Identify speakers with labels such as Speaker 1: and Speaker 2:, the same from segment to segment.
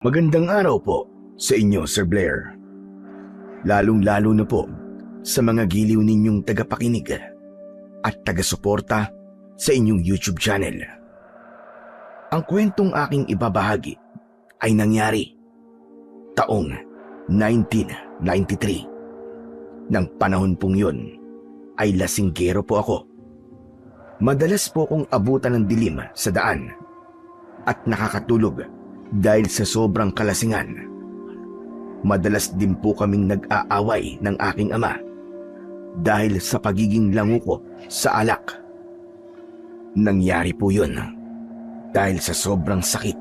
Speaker 1: Magandang araw po sa inyo, Sir Blair. Lalong-lalo na po sa mga giliw ninyong tagapakinig at taga-suporta sa inyong YouTube channel. Ang kwentong aking ibabahagi ay nangyari taong 1993. Nang panahon pong yun ay lasinggero po ako. Madalas po akong abutan ng dilim sa daan at nakakatulog dahil sa sobrang kalasingan. Madalas din po kaming nag-aaway ng aking ama dahil sa pagiging lango ko sa alak. Nangyari po yun dahil sa sobrang sakit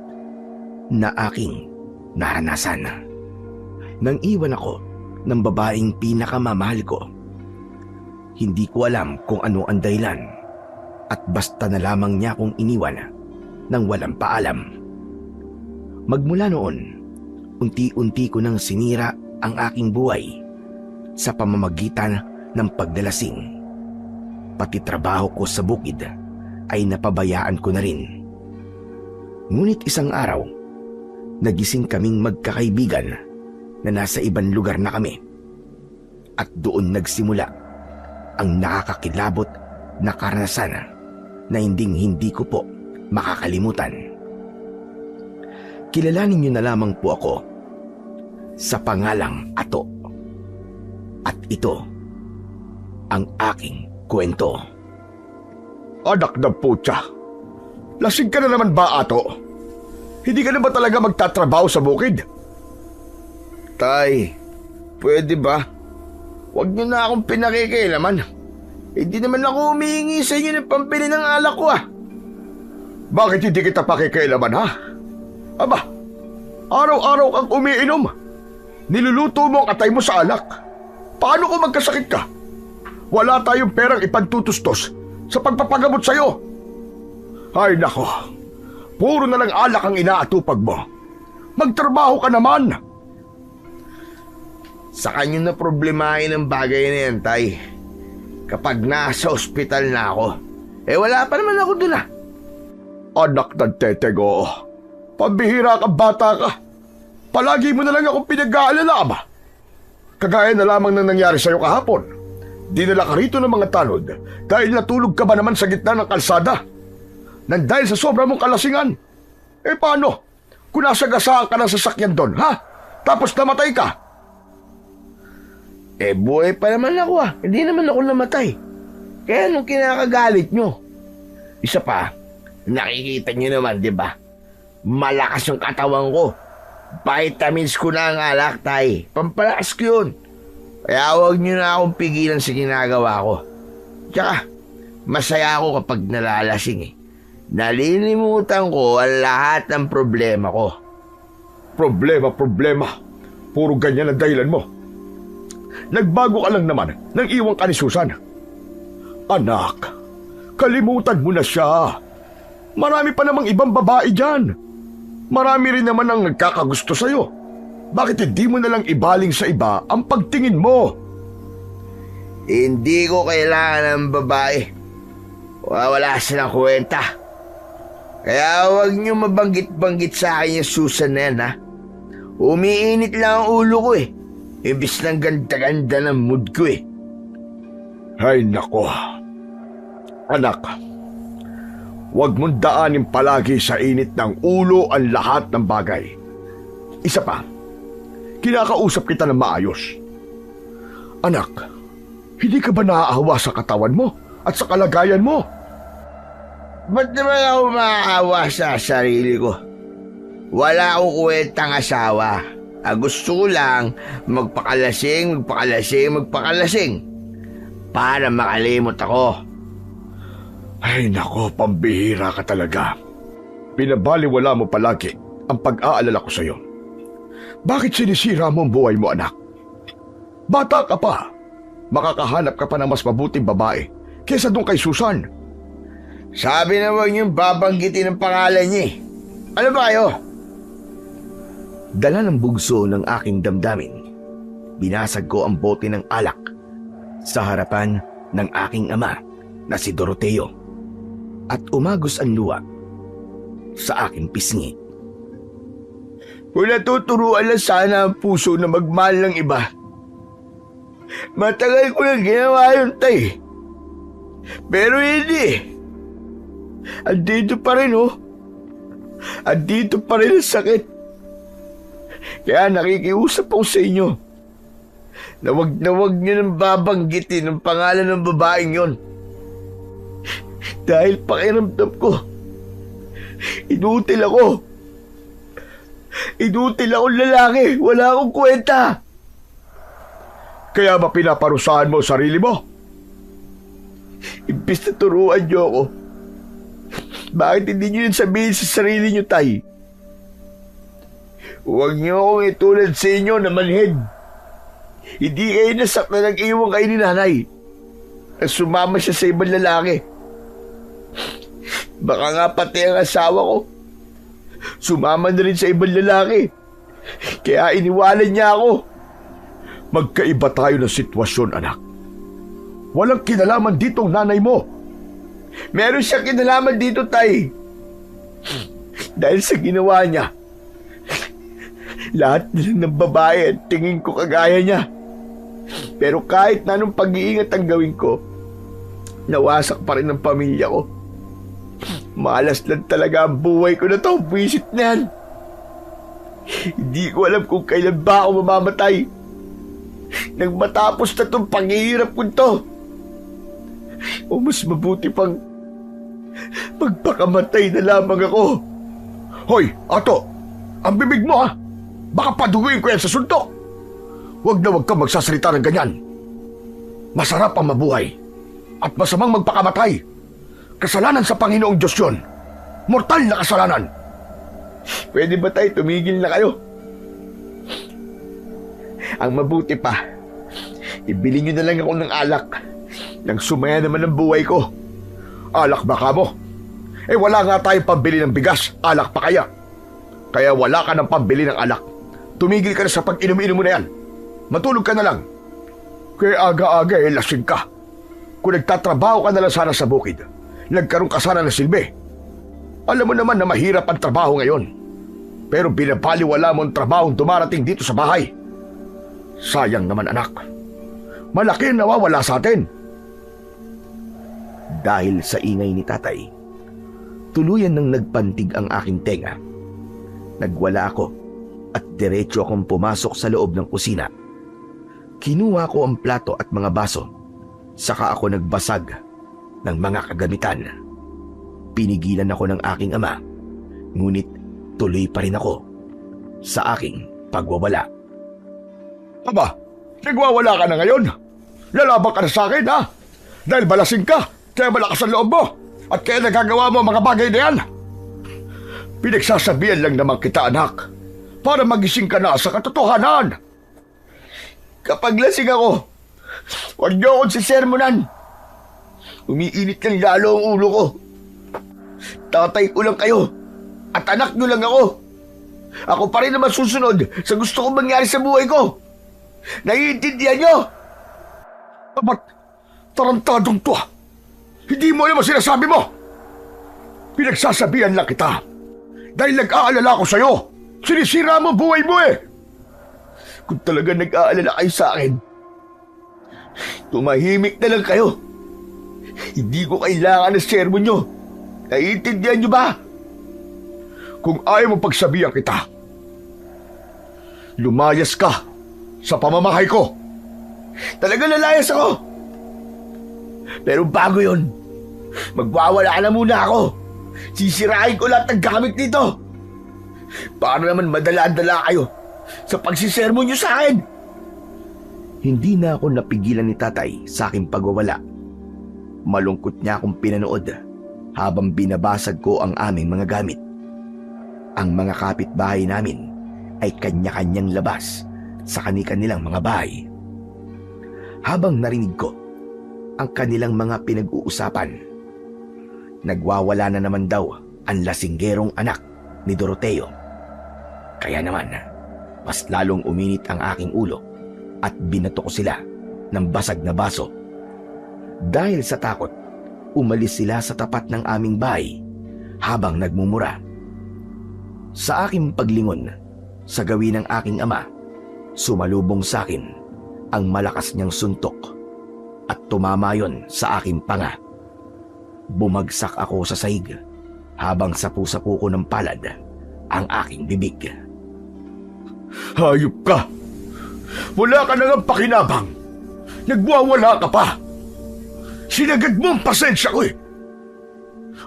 Speaker 1: na aking naranasan. Nang iwan ako ng babaeng pinakamamahal ko, hindi ko alam kung ano ang dahilan at basta na lamang niya akong iniwan nang walang paalam. Magmula noon, unti-unti ko nang sinira ang aking buhay sa pamamagitan ng paglalasing. Pati trabaho ko sa bukid ay napabayaan ko na rin. Ngunit isang araw, nagising kaming magkakaibigan na nasa ibang lugar na kami. At doon nagsimula ang nakakakilabot na karanasan na hindi ko po makakalimutan. Kilalanin niyo na lamang po ako sa pangalang Ato. At ito ang aking kwento.
Speaker 2: Anak na putya, lasing ka na naman ba, Ato? Hindi ka na ba talaga magtatrabaho sa bukid?
Speaker 1: Tay, pwede ba? Huwag niyo na akong pinakikialaman. Hindi naman ako humihingi sa inyo ng pambili ng alak ko
Speaker 2: Bakit hindi kita pakikialaman, ha? Aba, araw-araw kang umiinom. Niluluto mo ang atay mo sa alak. Paano kung magkasakit ka? Wala tayong perang ipagtutustos sa pagpapagamot sa'yo. Ay nako, puro na lang alak ang inaatupag mo. Magtrabaho ka naman.
Speaker 1: Sa kanyo na problemahin ang bagay na yan, Tay. Kapag nasa ospital na ako, wala pa naman ako dun
Speaker 2: Anak ng tetego, pambihira ka, bata ka. Palagi mo na lang akong pinag-aalala ba? Kagaya na lamang ng nangyari sa'yo kahapon. Dinala ka rito ng mga tanod dahil natulog ka ba naman sa gitna ng kalsada? Nang dahil sa sobra mong kalasingan. Paano? Kung nasagasaan ka ng sasakyan doon, ha? Tapos namatay ka.
Speaker 1: Buhay pa naman ako Hindi naman ako namatay. Kaya anong kinakagalit nyo? Isa pa, nakikita nyo naman, di ba? Malakas yung katawan ko. Vitamins ko na ang alak, Tay. Pampalakas ko yun. Kaya huwag nyo na akong pigilan sa ginagawa ko. Tsaka, masaya ako kapag nalalasing Nalilimutan ko ang lahat ng problema ko.
Speaker 2: Problema. Puro ganyan ang dahilan mo. Nagbago ka lang naman nang iwan ka ni Susan. Anak, kalimutan mo na siya. Marami pa namang ibang babae dyan. Marami rin naman ang nagkakagusto sa'yo. Bakit hindi mo na lang ibaling sa iba ang pagtingin mo?
Speaker 1: Hindi ko kailangan ng babae. Wala silang kwenta. Kaya huwag niyo mabanggit-banggit sa akin yung Susan na yan, Umiinit lang ang ulo ko Imbis ng ganda-ganda ng mood ko
Speaker 2: Ay nako. Anak, huwag mong daanin palagi sa init ng ulo ang lahat ng bagay. Isa pa, kinakausap kita ng maayos. Anak, hindi ka ba naaawa sa katawan mo at sa kalagayan mo?
Speaker 1: Ba't naman ako maaawa sa sarili ko? Wala akong kwentang asawa. Gusto ko lang magpakalasing para makalimot ako.
Speaker 2: Ay nako, pambihira ka talaga. Pinabaliwala mo palagi ang pag-aalala ko sa'yo. Bakit sinisira mo ang buhay mo, anak? Bata ka pa. Makakahanap ka pa ng mas mabuting babae kaysa doon kay Susan.
Speaker 1: Sabi na huwag niyong babanggitin ang pangalan niya Ano ba kayo? Dala ng bugso ng aking damdamin, binasag ko ang bote ng alak sa harapan ng aking ama na si Doroteo at umagos ang luha sa aking pisngi. Kung natuturuan lang sana ang puso na magmahal ng iba. Matagal ko lang ginawa yun, tay. Pero hindi. Andito pa rin, oh. Andito pa rin ang sakit. Kaya nakikiusap ako sa inyo na wag niyo nang babanggitin ang pangalan ng babaeng yon. Dahil pakiramdam ko, inutil ako. Inutil akong lalaki. Wala akong kwenta.
Speaker 2: Kaya ba pinaparusahan mo ang sarili mo?
Speaker 1: Imbis na turuan niyo ako, bakit hindi niyo yun sabihin sa sarili niyo, tay? Huwag niyo akong itulad sa inyo na manhid. Hindi kayo nasaktan ng iwan kayo ni nanay na sumama siya sa ibang lalaki. Baka nga pati ang asawa ko sumama na rin sa ibang lalaki. Kaya iniwanan niya ako.
Speaker 2: Magkaiba tayo ng sitwasyon, anak. Walang kinalaman dito ang nanay mo.
Speaker 1: Meron siyang kinalaman dito, tay. Dahil sa ginawa niya, lahat ng babae at tingin ko kagaya niya. Pero kahit na anong pag-iingat ang gawin ko, nawasak pa rin ang pamilya ko. Malas lang talaga ang buhay ko na to. Buwisit na yan. Hindi ko alam kung kailan ba ako mamamatay. Nang matapos na itong panghihirap ko to. O mas mabuti pang magpakamatay na lamang ako.
Speaker 2: Hoy, Ato! Ang bibig mo, ha? Baka paduguin ko yan sa suntok. Huwag na huwag kang magsasalita ng ganyan. Masarap ang mabuhay at masamang magpakamatay. Kasalanan sa Panginoong Diyos yun. Mortal na kasalanan.
Speaker 1: Pwede ba tayo tumigil na kayo? Ang mabuti pa, ibili nyo na lang ako ng alak nang sumaya naman ang buhay ko.
Speaker 2: Alak ba ka mo? Eh wala nga tayong pambili ng bigas. Alak pa kaya? Kaya wala ka ng pambili ng alak. Tumigil ka na sa pag-inom-inom mo na yan. Matulog ka na lang. Kaya aga-aga lasing ka. Kung nagtatrabaho ka na lang sana sa bukid, nagkaroon ka sana ng silbi. Alam mo naman na mahirap ang trabaho ngayon. Pero binabaliwala mo ang trabahong dumarating dito sa bahay. Sayang naman, anak. Malaki ang nawawala sa atin.
Speaker 1: Dahil sa ingay ni tatay, tuluyan nang nagpantig ang aking tenga. Nagwala ako at diretso akong pumasok sa loob ng kusina. Kinuha ko ang plato at mga baso. Saka ako nagbasag ng mga kagamitan. Pinigilan ako ng aking ama, ngunit tuloy pa rin ako sa aking pagwawala.
Speaker 2: Aba, nagwawala ka na ngayon. Lalaban ka na sa akin, ha? Dahil balasing ka, kaya malakas ang loob mo. At kaya nagagawa mo mga bagay na yan. Pinagsasabihan lang naman kita, anak, para magising ka na sa katotohanan.
Speaker 1: Kapag lasing ako, huwag niyo akong sisermonan. Umiinit lang lalo ang ulo ko. Tatay ko lang kayo at anak niyo lang ako. Ako pa rin naman susunod sa gusto kong mangyari sa buhay ko. Naiintindihan niyo?
Speaker 2: Ba't tarantadong to? Hindi mo alam ang sinasabi mo. Pinagsasabihan lang kita dahil nag-aalala ko sa'yo. Sinisira mo buhay mo eh.
Speaker 1: Kung talaga nag-aalala kayo sa akin, tumahimik na lang kayo. Hindi ko kailangan ng sermon nyo. Naiintindihan nyo ba?
Speaker 2: Kung ayaw mo pagsabihan kita, lumayas ka sa pamamahay ko.
Speaker 1: Talaga lalayas ako. Pero bago yun, magwawala na muna ako. Sisirain ko lahat ng gamit dito. Para naman madala-dala kayo sa pagsisermon nyo sa akin. Hindi na ako napigilan ni tatay sa aking pagwawala. Malungkot niya akong pinanood habang binabasag ko ang aming mga gamit. Ang mga kapitbahay namin ay kanya-kanyang labas sa kani-kanilang mga bahay. Habang narinig ko ang kanilang mga pinag-uusapan, nagwawala na naman daw ang lasinggerong anak ni Doroteo. Kaya naman, mas lalong uminit ang aking ulo at binato ko sila ng basag na baso. Dahil sa takot, umalis sila sa tapat ng aming bahay habang nagmumura. Sa aking paglingon, Sa gawin ng aking ama, sumalubong sa akin ang malakas niyang suntok at tumama yon sa aking panga. Bumagsak ako sa sahig habang sapu-sapu ko ng palad ang aking bibig.
Speaker 2: Hayop ka! Wala ka nang pakinabang! Nagwawala ka pa! Sinagad mo ang pasensya ko eh!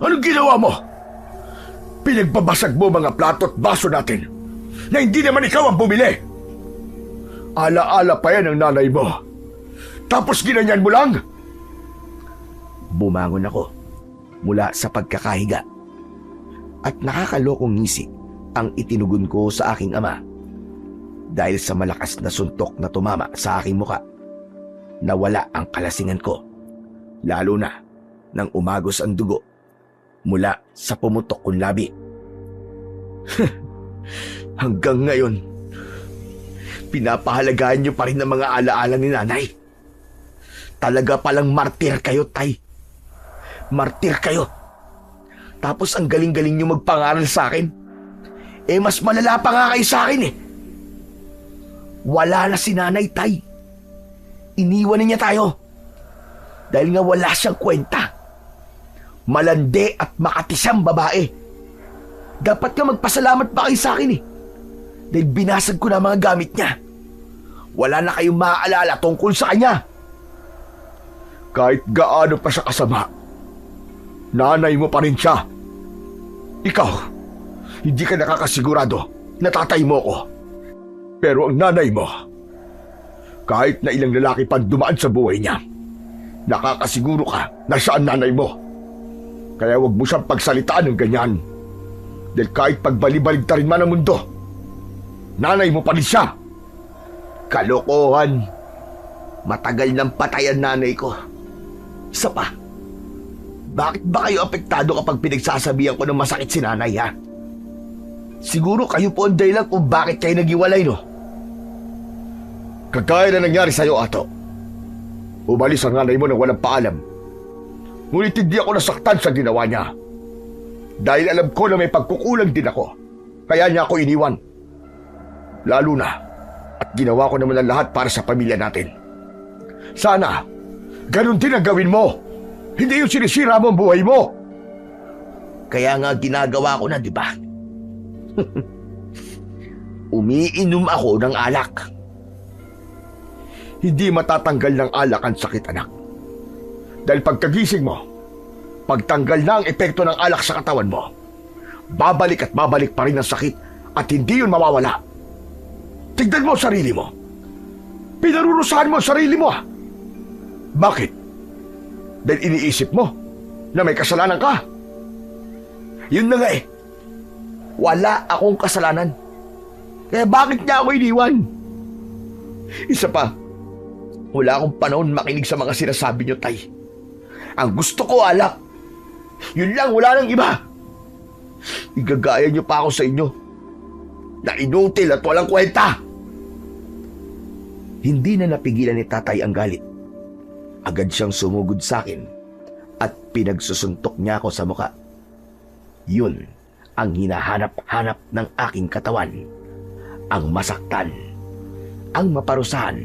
Speaker 2: Anong ginawa mo? Pinagbabasag mo mga plato at baso natin na hindi naman ikaw ang bumili! Ala-ala pa yan ang nanay mo. Tapos ginanyan mo lang?
Speaker 1: Bumangon ako mula sa pagkakahiga at nakakalokong ngisi ang itinugon ko sa aking ama dahil sa malakas na suntok na tumama sa aking muka. Nawala ang kalasingan ko, lalo na nang umagos ang dugo mula sa pumutok kong labi. Hanggang ngayon, pinapahalagahan niyo pa rin ang mga alaala ni nanay. Talaga palang martir kayo, tay. Martir kayo. Tapos ang galing-galing niyo magpangaral sa akin. Mas malala pa nga kayo sa akin eh. Wala na si nanay, tay. Iniwan na niya tayo. Dahil nga wala siyang kwenta. Malande at makatisang babae. Dapat nga magpasalamat pa kayo sa akin eh. Dahil binasag ko na mga gamit niya. Wala na kayong maaalala tungkol sa kanya. Kahit gaano pa siya kasama, nanay mo pa rin siya. Ikaw, hindi ka nakakasigurado na tatay mo ko. Pero ang nanay mo, kahit na ilang lalaki pang dumaan sa buhay niya, nakakasiguro ka na siya ang nanay mo. Kaya wag mo siyang pagsalitaan ng ganyan. Dahil kahit pagbalibalik ta rin man ang mundo, nanay mo pa rin siya. Kalokohan. Matagal nang patay ang nanay ko. Isa pa, bakit ba kayo apektado kapag pinagsasabihan ko ng masakit si nanay, ha? Siguro kayo po ang dahilan kung bakit kayo naghiwalay, no?
Speaker 2: Kagaya na nangyari sa'yo, Ato. Umalis ang nanay mo nang walang paalam. Ngunit hindi ako nasaktan sa ginawa niya. Dahil alam ko na may pagkukulang din ako. Kaya niya ako iniwan. Lalo na, at ginawa ko naman ang lahat para sa pamilya natin. Sana, ganun din ang gawin mo. Hindi yung sinisira mo ang buhay mo.
Speaker 1: Kaya nga ginagawa ko na, di ba? Umiinom ako ng alak.
Speaker 2: Hindi matatanggal ng alak ang sakit, anak. Dahil pagkagising mo, pagtanggal na ang epekto ng alak sa katawan mo, babalik at babalik pa rin ang sakit at hindi yun mawawala. Tignan mo ang sarili mo. Pinarurusahan mo ang sarili mo, ha? Bakit? Dahil iniisip mo na may kasalanan ka.
Speaker 1: Yun na nga eh. Wala akong kasalanan. Kaya bakit niya ako iniwan? Isa pa, wala akong panahon makinig sa mga sinasabi niyo, tay. Ang gusto ko, alak. Yun lang, wala nang iba. Igagaya niyo pa ako sa inyo na inutil at walang kwenta. Hindi na napigilan ni tatay ang galit. Agad siyang sumugod sa akin at pinagsusuntok niya ako sa muka. Yun ang hinahanap-hanap ng aking katawan. Ang masaktan. Ang maparusahan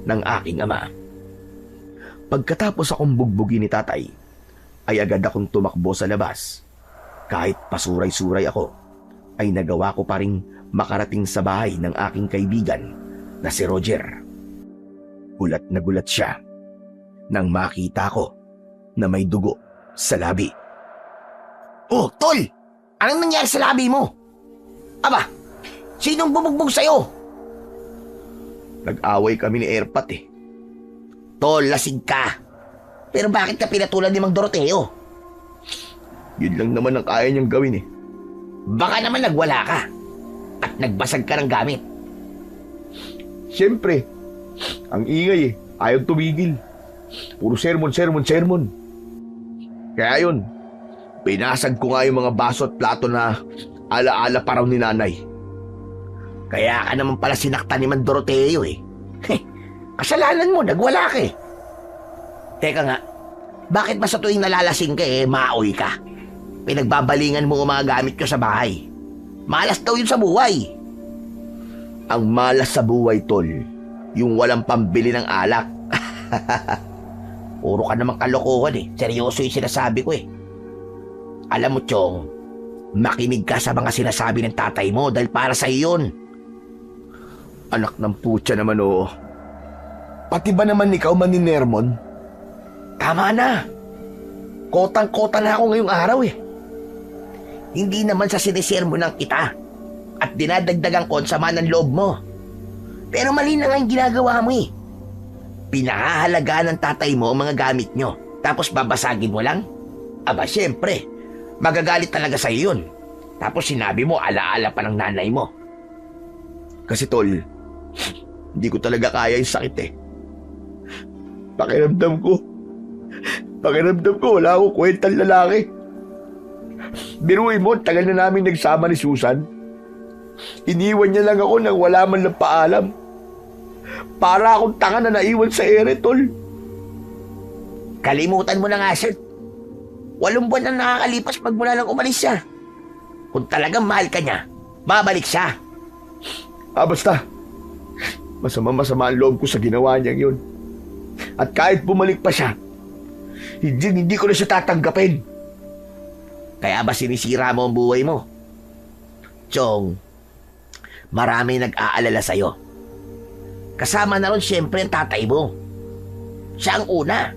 Speaker 1: ng aking ama. Pagkatapos akong bugbugin ni tatay, ay agad akong tumakbo sa labas. Kahit pasuray-suray ako, ay nagawa ko pa ring makarating sa bahay ng aking kaibigan na si Roger. Gulat na gulat siya nang makita ko na may dugo sa labi. Oh, tol! Anong nangyari sa labi mo? Aba, sinong bumugbog sa'yo? Nag-away kami ni Erpat eh. Tol, lasing ka. Pero bakit ka pinatulan ni Mang Doroteo? Yun lang naman ang kaya niyang gawin eh. Baka naman nagwala ka at nagbasag ka ng gamit.
Speaker 2: Siyempre, ang ingay eh, ayaw tumigil. Puro sermon. Kaya yun, pinasag ko nga yung mga baso at plato na ala-ala pa raw ni nanay. Kaya ka naman pala sinaktan ni Mang Doroteo eh. Kasalanan mo, nagwala ka eh. Teka nga, bakit ba sa tuwing nalalasing ka maaoy ka? Pinagbabalingan mo ang mga gamit ko sa bahay. Malas daw yun sa buhay.
Speaker 1: Ang malas sa buhay, tol, yung walang pambili ng alak. Puro ka namang kalokohan eh. Seryoso yung sinasabi ko eh. Alam mo, Chong, makinig ka sa mga sinasabi ng tatay mo dahil para sa iyon.
Speaker 2: Anak ng putya naman, oo. Pati ba naman ikaw maninermon?
Speaker 1: Tama na. Kotang-kota na ako ngayong araw eh. Hindi naman sa sinisermonan kita at dinadagdagan ko ang sama ng loob mo. Pero mali na nga yung ginagawa mo eh. Pinahahalagaan ng tatay mo ang mga gamit nyo, tapos babasagin mo lang? Aba, syempre, magagalit talaga sa'yo yun. Tapos sinabi mo, alaala pa ng nanay mo.
Speaker 2: Kasi tol, hindi ko talaga kaya yung sakit eh. Pakiramdam ko, wala akong kwentang lalaki. Biruin mo, tagal na namin nagsama ni Susan. Iniwan niya lang ako nang wala man lang paalam. Para akong tanga na naiwan sa ere, tol.
Speaker 1: Kalimutan mo na nga, sir. 8 buwan na nakakalipas pag mula lang umalis siya. Kung talagang mahal ka niya, babalik siya.
Speaker 2: Basta. Masama ang loob ko sa ginawa niyang yun. At kahit bumalik pa siya, hindi ko na siya tatanggapin.
Speaker 1: Kaya ba sinisira mo ang buhay mo? Chong, marami nag-aalala sa'yo. Kasama na ron siyempre ang tatay mo. Siya ang una.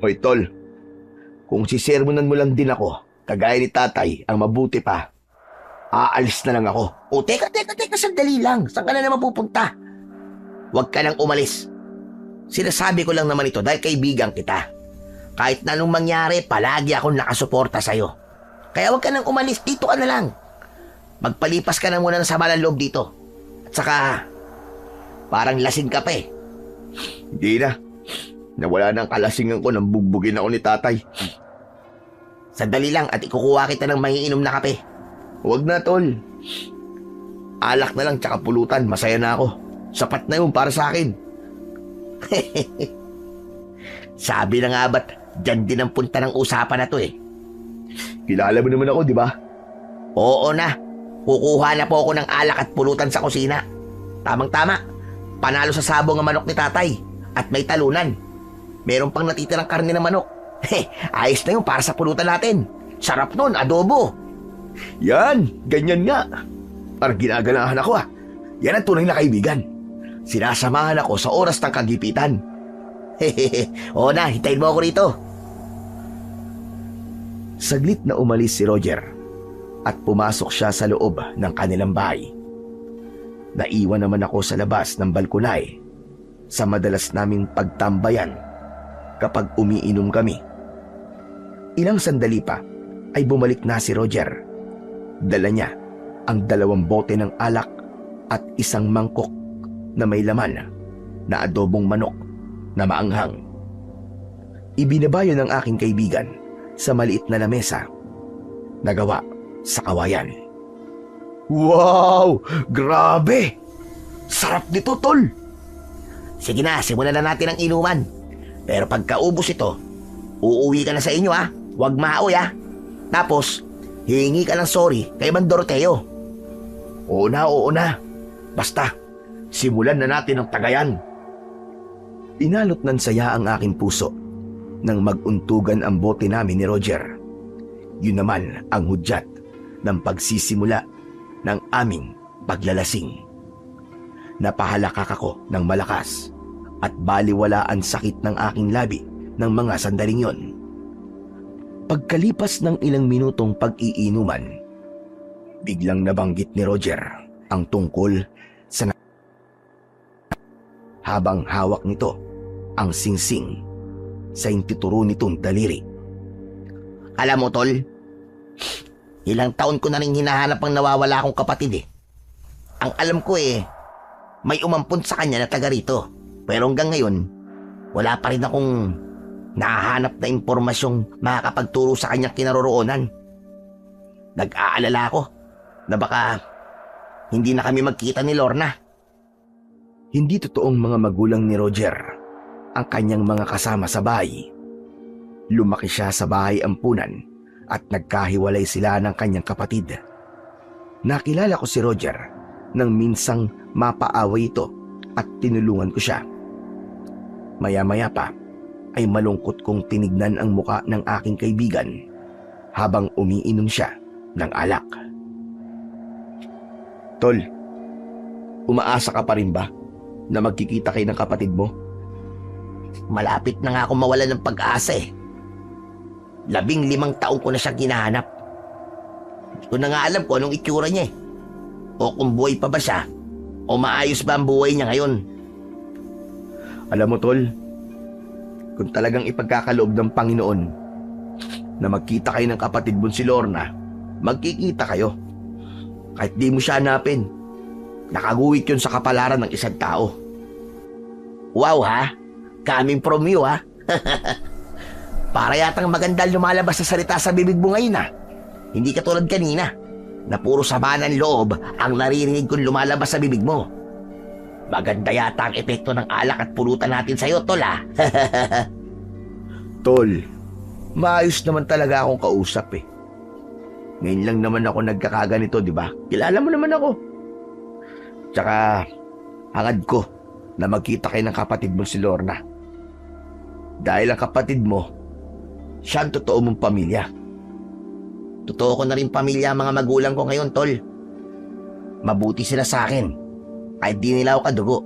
Speaker 2: Hoy, tol. Kung sisermonan mo lang din ako, kagaya ni tatay, ang mabuti pa, aalis na lang ako.
Speaker 1: O, teka, sandali lang. Saan ka na naman pupunta? Huwag ka nang umalis. Sinasabi ko lang naman ito dahil kaibigan kita. Kahit na anong mangyari, palagi akong nakasuporta sa'yo. Kaya huwag ka nang umalis, dito ka na lang. Magpalipas ka na muna ng sama ng loob dito. At saka, parang lasing ka pa eh.
Speaker 2: Hindi na. Nawala ng kalasingan ko nang bugbugin ako ni tatay.
Speaker 1: Sandali lang at ikukuha kita ng mangiinom na kape.
Speaker 2: Huwag na, tol. Alak na lang tsaka pulutan, masaya na ako. Sapat na yun para sa akin.
Speaker 1: Sabi na nga ba't dyan din ang punta ng usapan na to eh.
Speaker 2: Kilala mo naman ako, di ba?
Speaker 1: Oo na. Kukuha na po ako ng alak at pulutan sa kusina. Tamang-tama. Panalo sa sabong ang manok ni tatay. At may talunan. Meron pang natitirang karne ng manok. Ayos na yun para sa pulutan natin. Sarap nun, adobo.
Speaker 2: Yan, ganyan nga. Parang ginaganahan ako ah. Yan ang tunay na kaibigan. Sinasamahan ako sa oras ng kagipitan.
Speaker 1: Oo na, hintayin mo ako rito.
Speaker 2: Saglit na umalis si Roger at pumasok siya sa loob ng kanilang bahay. Naiwan naman ako sa labas ng balkonay sa madalas naming pagtambayan kapag umiinom kami. Ilang sandali pa ay bumalik na si Roger. Dala niya ang 2 bote ng alak at isang mangkok na may laman na adobong manok na maanghang. Ibinabayo ng aking kaibigan sa maliit na lamesa na gawa sa kawayan. Wow! Grabe! Sarap nito, tol!
Speaker 1: Sige na, simulan na natin ang inuman. Pero pagkaubos ito, uuwi ka na sa inyo ha. Huwag maaoy ha. Tapos, hingi ka ng sorry kay Mang Doroteo.
Speaker 2: Oo na. Basta, simulan na natin ang tagayan. Inalot ng saya ang aking puso nang maguntugan ang bote namin ni Roger. Yun naman ang hudyat ng pagsisimula ng aming paglalasing. Napahalakak ako ng malakas at baliwala ang sakit ng aking labi ng mga sandaling yon. Pagkalipas ng ilang minutong pag-iinuman, biglang nabanggit ni Roger ang tungkol sa habang hawak nito ang singsing sa intuturo nitong daliri.
Speaker 1: Alam mo, tol, ilang taon ko na rin hinahanap ang nawawala akong kapatid eh. Ang alam ko eh, may umampun sa kanya na taga rito. Pero hanggang ngayon, wala pa rin akong nahahanap na impormasyong makakapagturo sa kanyang kinaroroonan. Nag-aalala ako na baka hindi na kami magkita ni Lorna.
Speaker 2: Hindi totoong mga magulang ni Roger ang kanyang mga kasama sa bahay. Lumaki siya sa bahay ampunan at nagkahiwalay sila ng kanyang kapatid. Nakilala ko si Roger
Speaker 1: nang minsang mapaaway ito at tinulungan ko siya. Maya-maya pa ay malungkot kong tinignan ang muka ng aking kaibigan habang umiinom siya ng alak. Tol, umaasa ka pa rin ba na magkikita kayo ng kapatid mo?
Speaker 3: Malapit na nga ako mawalan ng pag-asa eh. 15 taon ko na siyang hinahanap. Hindi ko na nga alam kung anong itsura niya eh. O kung buhay pa ba siya, o maayos ba ang buhay niya ngayon.
Speaker 1: Alam mo, Tol, kung talagang ipagkakaloob ng Panginoon na magkita kayo ng kapatid mo si Lorna, magkikita kayo. Kahit di mo siya hanapin, nakaguhit yun sa kapalaran ng isang tao.
Speaker 3: Wow ha? Coming from you ha? Para yatang magandang lumalabas sa salita sa bibig mo ngayon ha? Hindi katulad kanina, na puro sama ng loob ang naririnig kong lumalabas sa bibig mo. Maganda yata ang epekto ng alak at pulutan natin sa'yo, Tol ha?
Speaker 1: Tol, maayos naman talaga akong kausap eh. Ngayon lang naman ako nagkakaganito, di ba? Kilala mo naman ako. Tsaka, hangad ko na magkita kayo ng kapatid mo si Lorna. Dahil ang kapatid mo, siya ang totoo mong pamilya.
Speaker 3: Totoo ko na rin pamilya ang mga magulang ko ngayon, Tol. Mabuti sila sa akin, kahit di nila ako kadugo.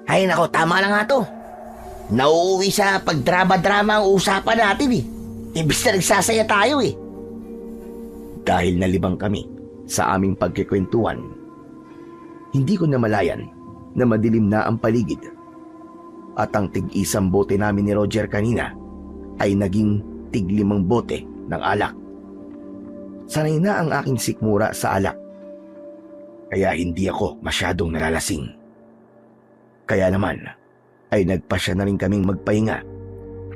Speaker 3: Ay nako, tama na nga to. Nauuwi sa pagdrama-drama ang usapan natin eh. Imbis na nagsasaya tayo eh.
Speaker 1: Dahil nalibang kami sa aming pagkikwentuhan, hindi ko namalayan na madilim na ang paligid at ang tig-isang bote namin ni Roger kanina ay naging tig-5 bote ng alak. Sanay na ang aking sikmura sa alak, kaya hindi ako masyadong nalalasing. Kaya naman ay nagpasya na rin kaming magpahinga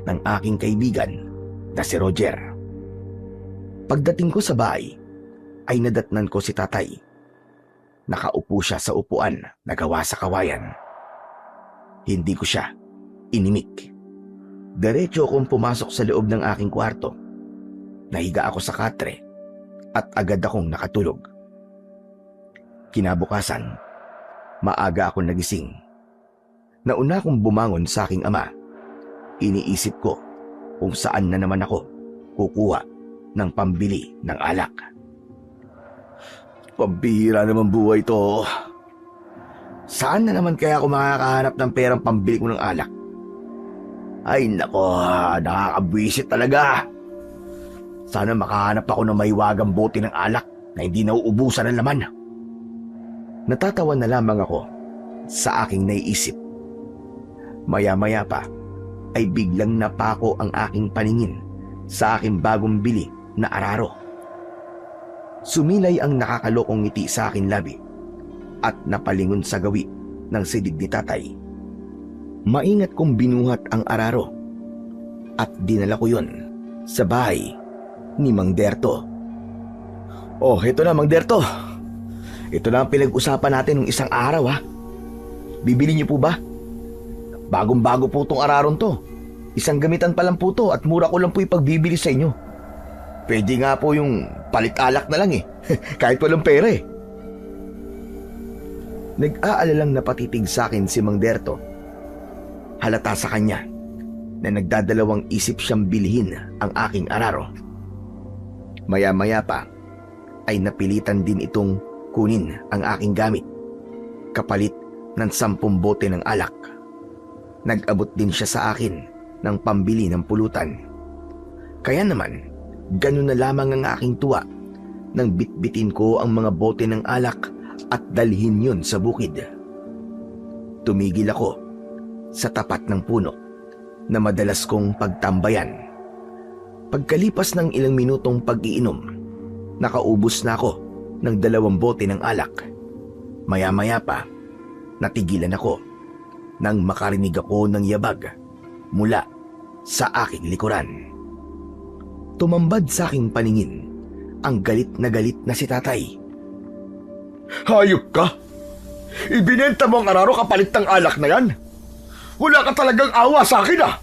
Speaker 1: ng aking kaibigan na si Roger. Pagdating ko sa bahay, ay nadatnan ko si tatay. Nakaupo siya sa upuan na gawa sa kawayan. Hindi ko siya inimik. Diretso akong pumasok sa loob ng aking kwarto. Nahiga ako sa katre at agad akong nakatulog. Kinabukasan, maaga akong nagising. Nauna akong bumangon sa aking ama. Iniisip ko kung saan na naman ako kukuha ng pambili ng alak. Pambihira naman buhay to. Saan na naman kaya ako makakahanap ng perang pambili ko ng alak? Ay nako, nakakabwisit talaga. Sana makahanap ako ng mahiwagang bote ng alak na hindi nauubusan ng laman. Natatawa na lamang ako sa aking naiisip. Maya-maya pa ay biglang napako ang aking paningin sa aking bagong bili na araro. Sumilay ang nakakalokong ngiti sa akin labi at napalingon sa gawi ng silid ni tatay. Maingat kong binuhat ang araro at dinala ko yon sa bahay ni Mang Derto. Oh, ito na Mang Derto. Ito na ang pinag-usapan natin ng isang araw ha. Bibili niyo po ba? Bagong-bago po tong araron to. Isang gamitan pa lang po to at mura ko lang po ipagbibili sa inyo. Pwede nga po yung palit alak na lang eh. Kahit walang pera eh. Nag-aalalang napatitig sa akin si Mang Derto. Halata sa kanya na nagdadalawang isip siyang bilhin ang aking araro. Maya-maya pa ay napilitan din itong kunin ang aking gamit kapalit ng 10 bote ng alak. Nag-abot din siya sa akin ng pambili ng pulutan. Kaya naman, ganun na lamang ang aking tuwa nang bitbitin ko ang mga bote ng alak at dalhin yun sa bukid. Tumigil ako sa tapat ng puno na madalas kong pagtambayan. Pagkalipas ng ilang minutong pag-iinom, nakaubos na ako ng 2 bote ng alak. Maya-maya pa, natigilan ako nang makarinig ako ng yabag mula sa aking likuran. Tumambad sa aking paningin ang galit na si tatay.
Speaker 2: Hayop ka! Ibinenta mo ang araro kapalit ng alak na yan? Wala ka talagang awa sa akin ah!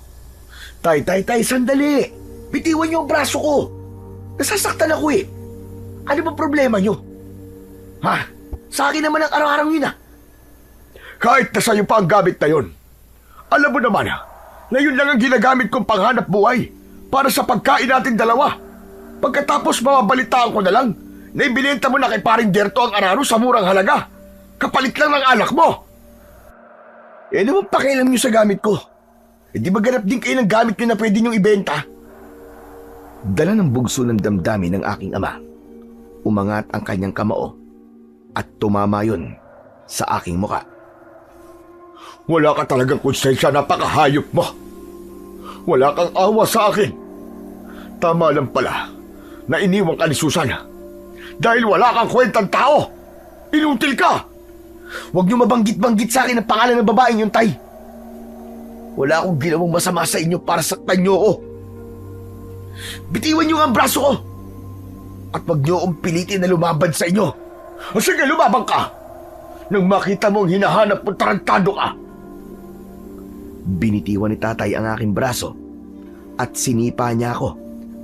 Speaker 1: Tay, sandali! Bitiwan niyo ang braso ko! Nasasaktan ako eh! Ano ba problema niyo? Ha?
Speaker 3: Sa akin naman ang araw-araw yun ah.
Speaker 2: Kahit na sa'yo pa ang gamit na yun. Alam mo naman na yun lang ang ginagamit kong panghanap buhay para sa pagkain natin dalawa. Pagkatapos mababalitaan ko na lang na ibinenta mo na kay paring Derto ang araro sa murang halaga. Kapalit lang ng alak mo. Naman pakialam nyo sa gamit ko. Di ba ganap din kayo ng gamit nyo na pwede nyong ibenta?
Speaker 1: Dala ng bugso ng damdamin ng aking ama. Umangat ang kanyang kamao at tumama yun sa aking muka.
Speaker 2: Wala ka talagang konsensya, napakahayop mo. Wala kang awa sa akin. Tama lang pala na iniwan ka ni Susan. Dahil wala kang kwentang tao. Inutil ka.
Speaker 3: Huwag niyo mabanggit-banggit sa akin ang pangalan ng babaeng yun, Tay. Wala akong ginawang masama sa inyo para saktan niyo ako. Bitiwan niyo nga ang braso ko. At huwag niyo akong pilitin na lumaban sa inyo.
Speaker 2: O sige, lumabang ka. Nang makita mong hinahanap mo, tarantado ka.
Speaker 1: Binitiwan ni tatay ang aking braso at sinipa niya ako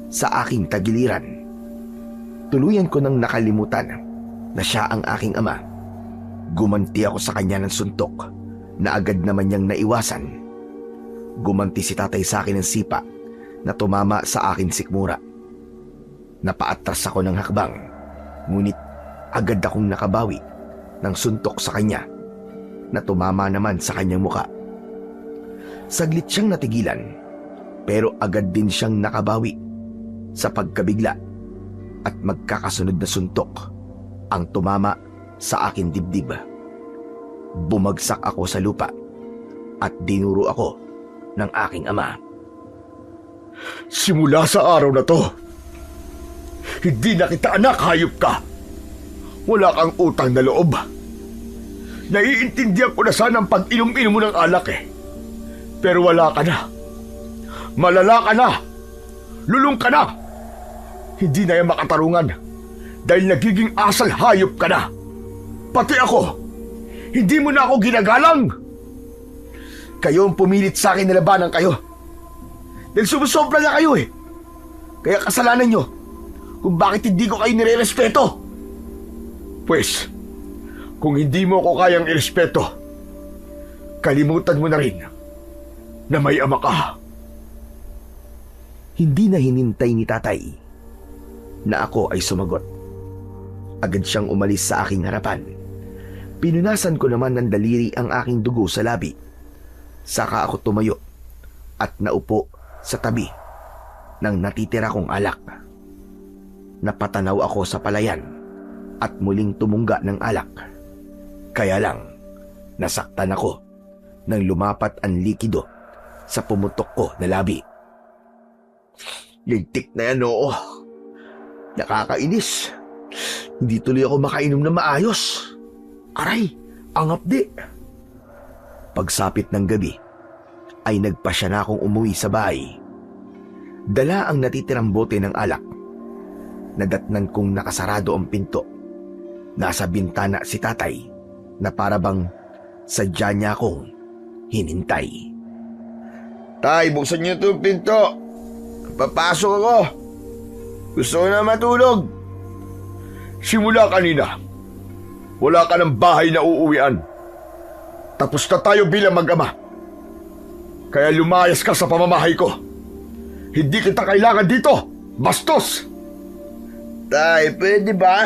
Speaker 1: sa aking tagiliran. Tuluyan ko nang nakalimutan na siya ang aking ama. Gumanti ako sa kanya ng suntok na agad naman niyang naiwasan. Gumanti si tatay sa akin ng sipa na tumama sa akin sikmura. Napaatras ako ng hakbang, ngunit agad akong nakabawi ng suntok sa kanya na tumama naman sa kanyang muka. Saglit siyang natigilan, pero agad din siyang nakabawi sa pagkabigla at magkakasunod na suntok ang tumama sa akin dibdib. Bumagsak ako sa lupa at dinuro ako ng aking ama.
Speaker 2: Simula sa araw na to, hindi na kita anak, hayop ka. Wala kang utang na loob. Naiintindihan ko na sana ang pag-inom-inom mo ng alak Pero wala ka na. Malala ka na. Lulong ka na. Hindi na yan makatarungan dahil nagiging asal hayop ka na. Pati ako, hindi mo na ako ginagalang. Kayo ang pumilit sa akin na labanan kayo. Dahil sumusobra na kayo Kaya kasalanan nyo kung bakit hindi ko kayo nire-respeto. Pues, kung hindi mo ko kayang irespeto, kalimutan mo na rin na may ama ka.
Speaker 1: Hindi na hinintay ni tatay na ako ay sumagot. Agad siyang umalis sa aking harapan. Pinunasan ko naman ng daliri ang aking dugo sa labi. Saka ako tumayo at naupo sa tabi ng natitira kong alak. Napatanaw ako sa palayan at muling tumungga ng alak. Kaya lang, nasaktan ako nang lumapat ang likido sa pumutok ko na labi.
Speaker 3: Ligtik na yan, oo. Nakakainis. Hindi tuloy ako makainom na maayos. Aray, ang hapdi.
Speaker 1: Pagsapit ng gabi, ay nagpasya na akong umuwi sa bahay. Dala ang natitirang bote ng alak. Nadatnan kong nakasarado ang pinto. Nasa bintana si tatay na parabang sadya niya akong hinintay.
Speaker 3: Tay, buksan niyo itong pinto. Papasok ako. Gusto ko na matulog.
Speaker 2: Simula kanina, wala ka ng bahay na uuwian. Tapos na tayo bilang mag-ama. Kaya lumayas ka sa pamamahay ko. Hindi kita kailangan dito, bastos!
Speaker 3: Tay, pwede ba?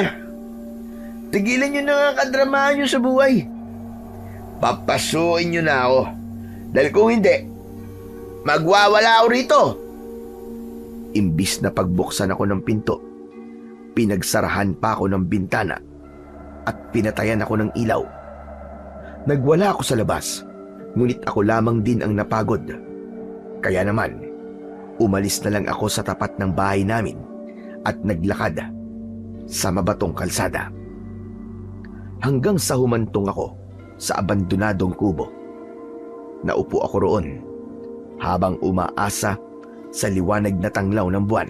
Speaker 3: Tigilan niyo na nga kadramahan niyo sa buhay. Papasukin niyo na ako. Dahil kung hindi, magwawala ako rito.
Speaker 1: Imbis na pagbuksan ako ng pinto, pinagsarahan pa ako ng bintana at pinatayan ako ng ilaw. Nagwala ako sa labas, ngunit ako lamang din ang napagod. Kaya naman, umalis na lang ako sa tapat ng bahay namin at naglakad sa mabatong kalsada. Hanggang sa humantong ako sa abandonadong kubo. Naupo ako roon habang umaasa sa liwanag na tanglaw ng buwan.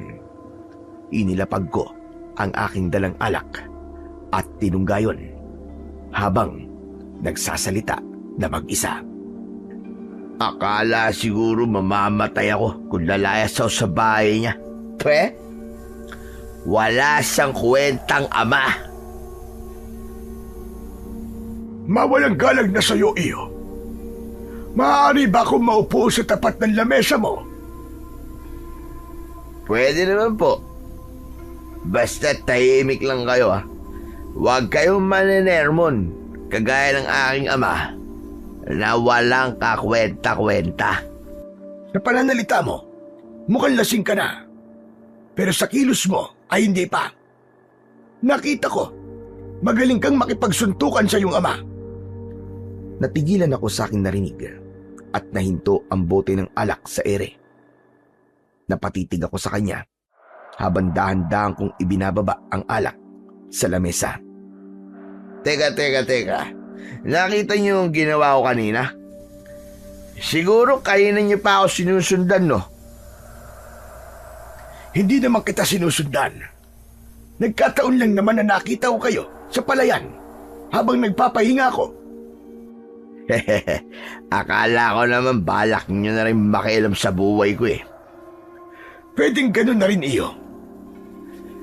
Speaker 1: Inilapag ko ang aking dalang alak at tinunggayon habang nagsasalita na mag-isa.
Speaker 3: Akala siguro mamamatay ako kung lalayas ako sa bahay niya. Wala siyang kwentang ama.
Speaker 2: Mawalang galang na sa'yo, iyo. Maaari ba akong maupo sa tapat ng lamesa mo?
Speaker 3: Pwede naman po. Basta tahimik lang kayo Huwag kayong manenermon, kagaya ng aking ama, na walang kakwenta-kwenta.
Speaker 2: Sa pananalita mo, mukhang lasing ka na. Pero sa kilos mo ay hindi pa. Nakita ko, magaling kang makipagsuntukan sa iyong ama.
Speaker 1: Natigilan ako sa aking narinig at nahinto ang bote ng alak sa ere. Napatitig ako sa kanya habang dahan-dahan kong ibinababa ang alak sa lamesa.
Speaker 3: Teka. Nakita niyo yung ginawa ko kanina? Siguro kayo na niyo pa ako sinusundan, no?
Speaker 2: Hindi naman kita sinusundan. Nagkataon lang naman na nakita ko kayo sa palayan habang nagpapahinga ako.
Speaker 3: Akala ko naman balak niyo na rin makialam sa buhay ko
Speaker 2: Pwedeng ganun na rin, iyo.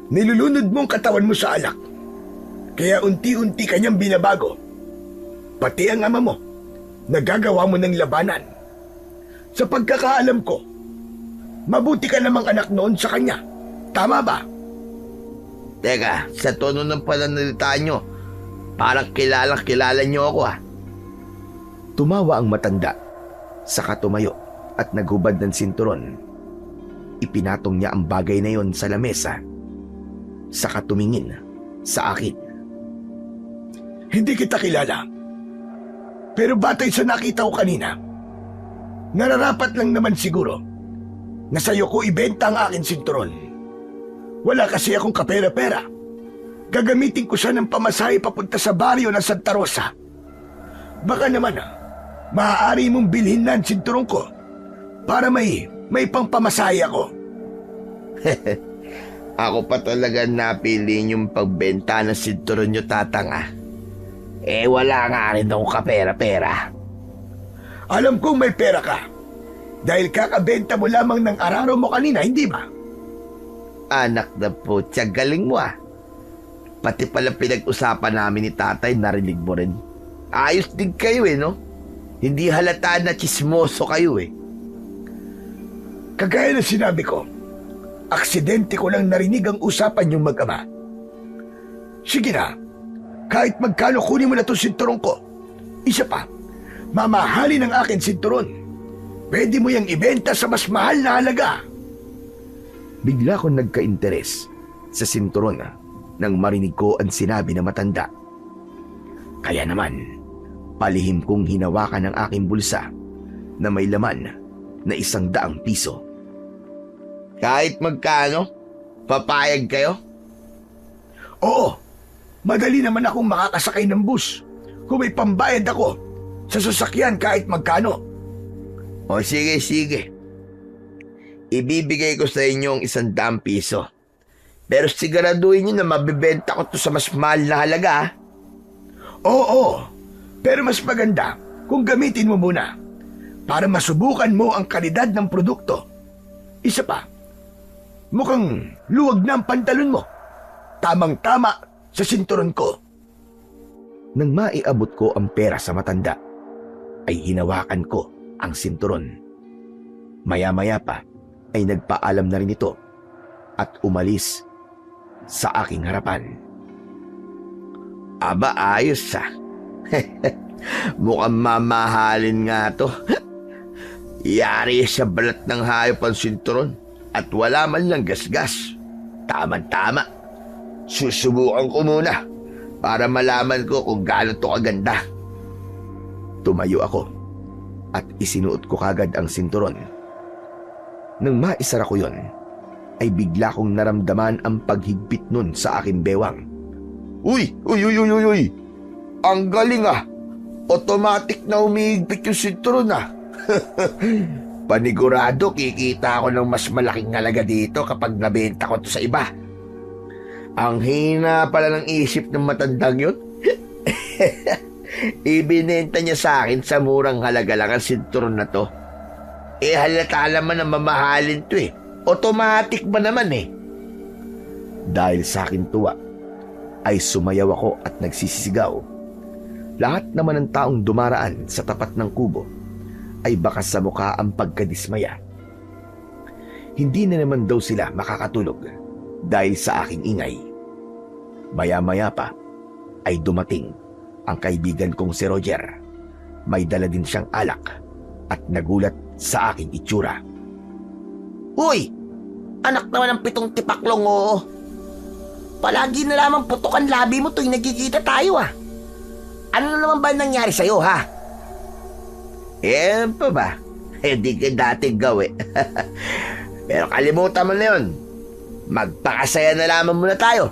Speaker 2: Nilulunod mo ang katawan mo sa alak. Kaya unti-unti kanyang binabago. Pati ang ama mo, nagagawa mo ng labanan. Sa pagkakaalam ko, mabuti ka namang anak noon sa kanya. Tama ba?
Speaker 3: Teka, sa tono ng pananalita nyo, parang kilala nyo ako
Speaker 1: Tumawa ang matanda, saka tumayo at naghubad ng sinturon. Ipinatong niya ang bagay na yon sa lamesa, saka tumingin sa akin.
Speaker 2: Hindi kita kilala. Pero batay sa nakita ko kanina, nararapat lang naman siguro na sa'yo ko ibenta ang aking sinturon. Wala kasi akong kapera-pera. Gagamitin ko siya ng pamasahe papunta sa baryo ng Santa Rosa. Baka naman maaari mong bilhin na ang sinturon ko para may pangpamasahe ako.
Speaker 3: Ako pa talaga napili yung pagbenta ng sinturon nyo, tatang wala nga rin akong kapera-pera.
Speaker 2: Alam kong may pera ka. Dahil kakabenta mo lamang ng araro mo kanina, hindi ba?
Speaker 3: Anak na po, galing mo Pati pala pinag-usapan namin ni tatay, narinig mo rin. Ayos din kayo no? Hindi halata na chismoso kayo
Speaker 2: Kagaya ng sinabi ko, aksidente ko lang narinig ang usapan yung mag-ama. Sige na, kahit magkano kunin mo na itong sinturon ko. Isa pa, mamahalin ang akin sinturon. Pwede mo yung ibenta sa mas mahal na halaga.
Speaker 1: Bigla akong nagka-interes sa sinturon nang marinig ko ang sinabi na matanda. Kaya naman, palihim kong hinawakan ang aking bulsa na may laman na 100 piso.
Speaker 3: Kahit magkano, papayag kayo?
Speaker 2: Oo, madali naman akong makakasakay ng bus kung may pambayad ako sa sasakyan kahit magkano.
Speaker 3: O sige. Ibibigay ko sa inyo ang 100 piso. Pero siguraduhin nyo na mabibenta ko to sa mas mahal na halaga.
Speaker 2: Oo, pero mas maganda kung gamitin mo muna para masubukan mo ang kalidad ng produkto. Isa pa, mukhang luwag na ang pantalon mo. Tamang-tama sa sinturon ko.
Speaker 1: Nang maiabot ko ang pera sa matanda, ay hinawakan ko ang sinturon. Maya-maya pa ay nagpaalam na rin ito at umalis sa aking harapan.
Speaker 3: Aba, ayos Mukhang mamahalin nga to. Yari sa balat ng hayop ang sinturon at wala man lang gasgas. Tama-tama. Susubukan ko muna para malaman ko kung gaano to kaganda.
Speaker 1: Tumayo ako at isinuot ko kagad ang sinturon. Nang maisara ko yon, ay bigla kong naramdaman ang paghigpit nun sa aking bewang.
Speaker 3: Uy! Ang galing Automatic na umihigpit yung sinturon Panigurado kikita ako ng mas malaking halaga dito kapag nabenta ko to sa iba. Ang hina pala ng isip ng matandang yun. Ibinenta niya sa akin sa murang halaga lang ang sinturon na to. Halata naman na mamahalin to Automatic ba naman
Speaker 1: Dahil sa akin tuwa, ay sumayaw ako at nagsisigaw. Lahat naman ng taong dumaraan sa tapat ng kubo ay bakas sa mukha ang pagkadismaya. Hindi na naman daw sila makakatulog dahil sa aking ingay. Maya-maya pa ay dumating ang kaibigan kong si Roger. May dala din siyang alak at nagulat sa aking itsura.
Speaker 3: Uy! Anak naman ng 7 tipaklong, oo. Palagi na lamang putok ang labi mo tuwing nagkikita tayo, ah. Ano na naman ba nangyari sa'yo, ha? Pa ba? Di ka dati gawi. Pero kalimutan mo na yun. Magpakasaya na lamang muna tayo.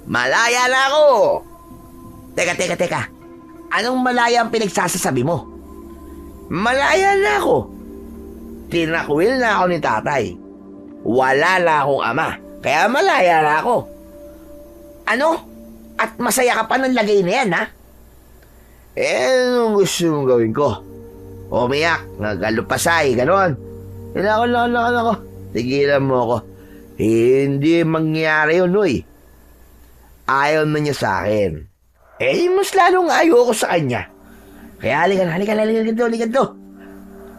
Speaker 3: Malaya na ako! Teka. Anong malaya ang pinagsasasabi mo? Malaya na ako. Tinakwil na ako ni tatay. Wala na akong ama, kaya malaya na ako. Ano? At masaya ka pa ng lagay na yan, ha? Anong gusto mong gawin ko? Umiyak, nagalupasay, ganon. Nako. Tigilan mo ako. Hindi mangyari yun, uy. Ayaw na niya sa akin. Mas lalong ayaw ko sa kanya. Kaya halika to.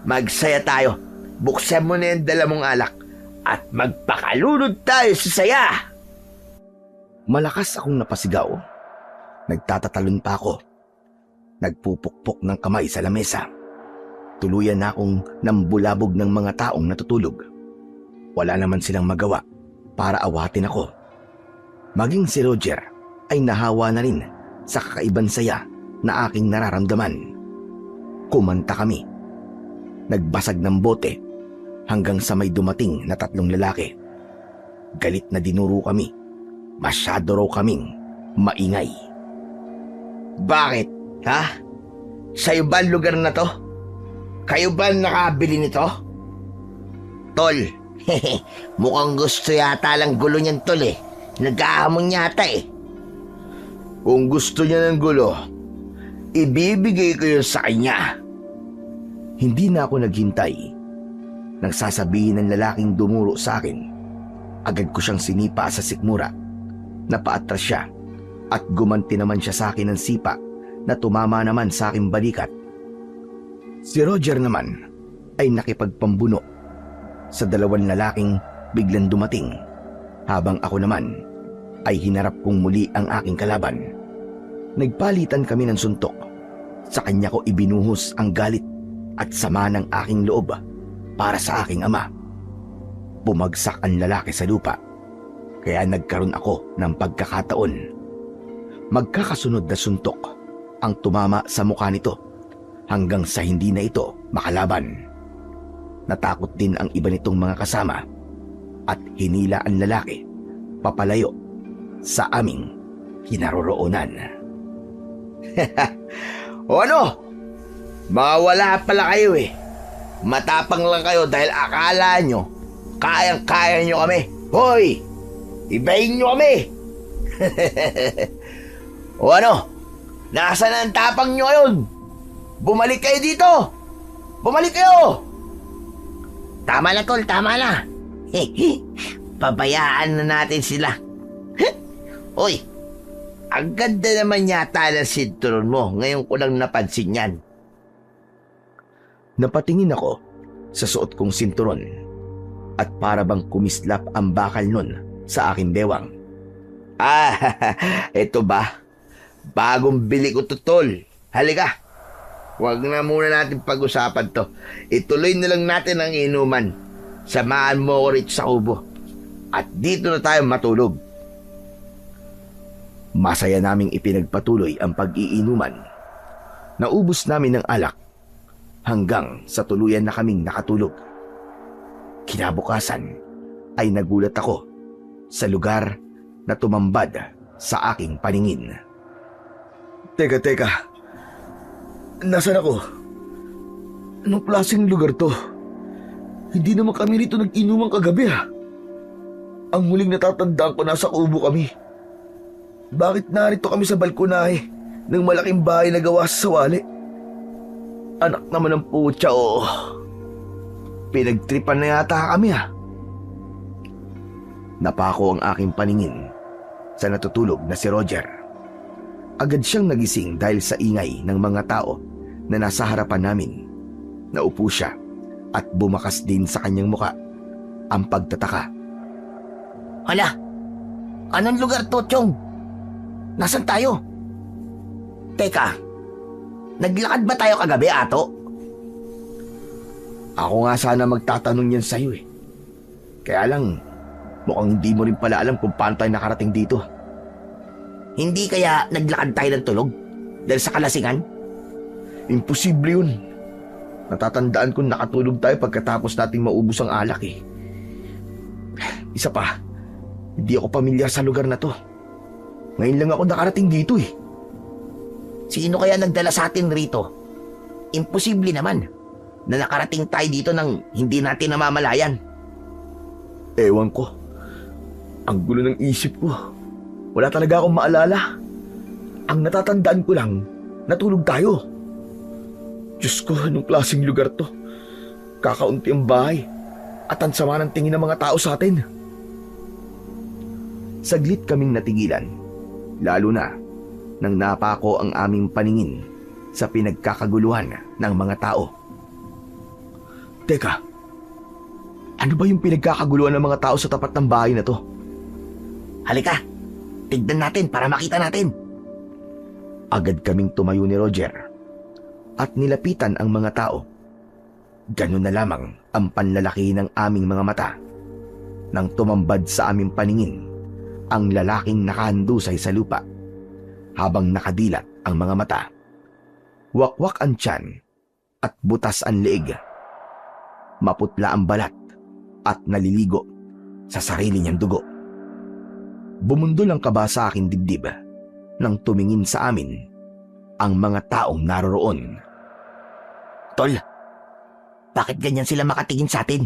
Speaker 3: Magsaya tayo. Buksan mo na yung dala mong alak at magpakalunod tayo sa saya.
Speaker 1: Malakas akong napasigaw. Nagtatatalon pa ako. Nagpupukpok ng kamay sa lamesa. Tuluyan na akong nambulabog ng mga taong natutulog. Wala naman silang magawa para awatin ako. Maging si Roger ay nahawa na rin sa kakaibang saya na aking nararamdaman. Kumanta kami. Nagbasag ng bote hanggang sa may dumating na 3 lalaki. Galit na dinuro kami. Masyado raw kaming maingay.
Speaker 3: Bakit? Ha? Sa'yo ba ang lugar na to? Kayo ba nakabili nito? Tol, mukhang gusto yata lang gulo niyan, tol, eh. Nag-aamon yata, eh. Kung gusto niya ng gulo, ibibigay ko yun sa kanya.
Speaker 1: Hindi na ako naghintay. Nang sasabihin ng lalaking dumuro sa akin, agad ko siyang sinipa sa sikmura. Napaatras siya at gumanti naman siya sa akin ng sipa na tumama naman sa aking balikat. Si Roger naman ay nakipagpambuno sa 2 lalaking biglang dumating, habang ako naman ay hinarap kong muli ang aking kalaban. Nagpalitan kami ng suntok. Sa kanya ko ibinuhos ang galit at sama ng aking loob para sa aking ama. Bumagsak ang lalaki sa lupa, kaya nagkaroon ako ng pagkakataon. Magkakasunod na suntok ang tumama sa mukha nito hanggang sa hindi na ito makalaban. Natakot din ang iba nitong mga kasama at hinila ang lalaki papalayo sa aming kinaroroonan.
Speaker 3: O ano? Mawala pala kayo, eh. Matapang lang kayo dahil akala nyo kayang-kaya nyo kami. Hoy! Ibahin nyo kami! O ano? Nasaan ang tapang nyo ngayon? Bumalik kayo dito! Bumalik kayo! Tama na, tol, tama na. Pabayaan na natin sila. Uy, ang ganda naman yata ng sinturon mo. Ngayon ko lang napansin yan.
Speaker 1: Napatingin ako sa suot kong sinturon at para bang kumislap ang bakal nun sa aking bewang.
Speaker 3: Ito ba? Bagong bili ko to, tol. Halika. Huwag na muna natin pag-usapan to. Ituloy na lang natin ang inuman. Samahan mo ko rito sa kubo. At dito na tayo matulog.
Speaker 1: Masaya naming ipinagpatuloy ang pag-iinuman. Naubos namin ng alak hanggang sa tuluyan na kaming nakatulog. Kinabukasan ay nagulat ako sa lugar na tumambad sa aking paningin. Teka. Nasaan ako? Anong klaseng lugar to? Hindi naman kami rito nag-inuman kagabi, ha? Ang huling natatandaan ko nasa kubo kami. Bakit narito kami sa balkonahe ng malaking bahay na gawa sa wali? Anak naman ng putya, oh. Pinagtripan na yata kami, ha? Napako ang aking paningin sa natutulog na si Roger. Agad siyang nagising dahil sa ingay ng mga tao na nasa harapan namin. Naupo siya at bumakas din sa kanyang muka ang pagtataka.
Speaker 3: Hala, anong lugar to, Chong? Nasaan tayo? Teka, naglakad ba tayo kagabi, Ato?
Speaker 1: Ako nga sana magtatanong yan sa'yo eh. Kaya lang, mukhang hindi mo rin pala alam kung paano tayo nakarating dito.
Speaker 3: Hindi kaya naglakad tayo ng tulog dahil sa kalasingan?
Speaker 1: Imposible yun. Natatandaan kong nakatulog tayo pagkatapos nating maubos ang alak eh. Isa pa, hindi ako pamilyar sa lugar na to. Ngayon lang ako nakarating dito eh.
Speaker 3: Sino kaya nagdala sa atin rito? Imposible naman na nakarating tayo dito nang hindi natin namamalayan.
Speaker 1: Ewan ko. Ang gulo ng isip ko. Wala talaga akong maalala. Ang natatandaan ko lang, natulog tayo. Diyos ko, anong klaseng lugar to? Kakaunti ang bahay at ang sama ng tingin ng mga tao sa atin. Saglit kaming natigilan, lalo na nang napako ang aming paningin sa pinagkakaguluhan ng mga tao. Teka, ano ba yung pinagkakaguluhan ng mga tao sa tapat ng bahay na to?
Speaker 3: Halika, tignan natin para makita natin.
Speaker 1: Agad kaming tumayo ni Roger at nilapitan ang mga tao. Ganun na lamang ang panlalaki ng aming mga mata nang tumambad sa aming paningin ang lalaking nakahandusay sa lupa habang nakadilat ang mga mata. Wakwak ang tiyan at butas ang leeg. Maputla ang balat at naliligo sa sarili niyang dugo. Bumundol ang kaba sa aking dibdib nang tumingin sa amin ang mga taong naroroon.
Speaker 3: Tol, bakit ganyan sila makatingin sa atin?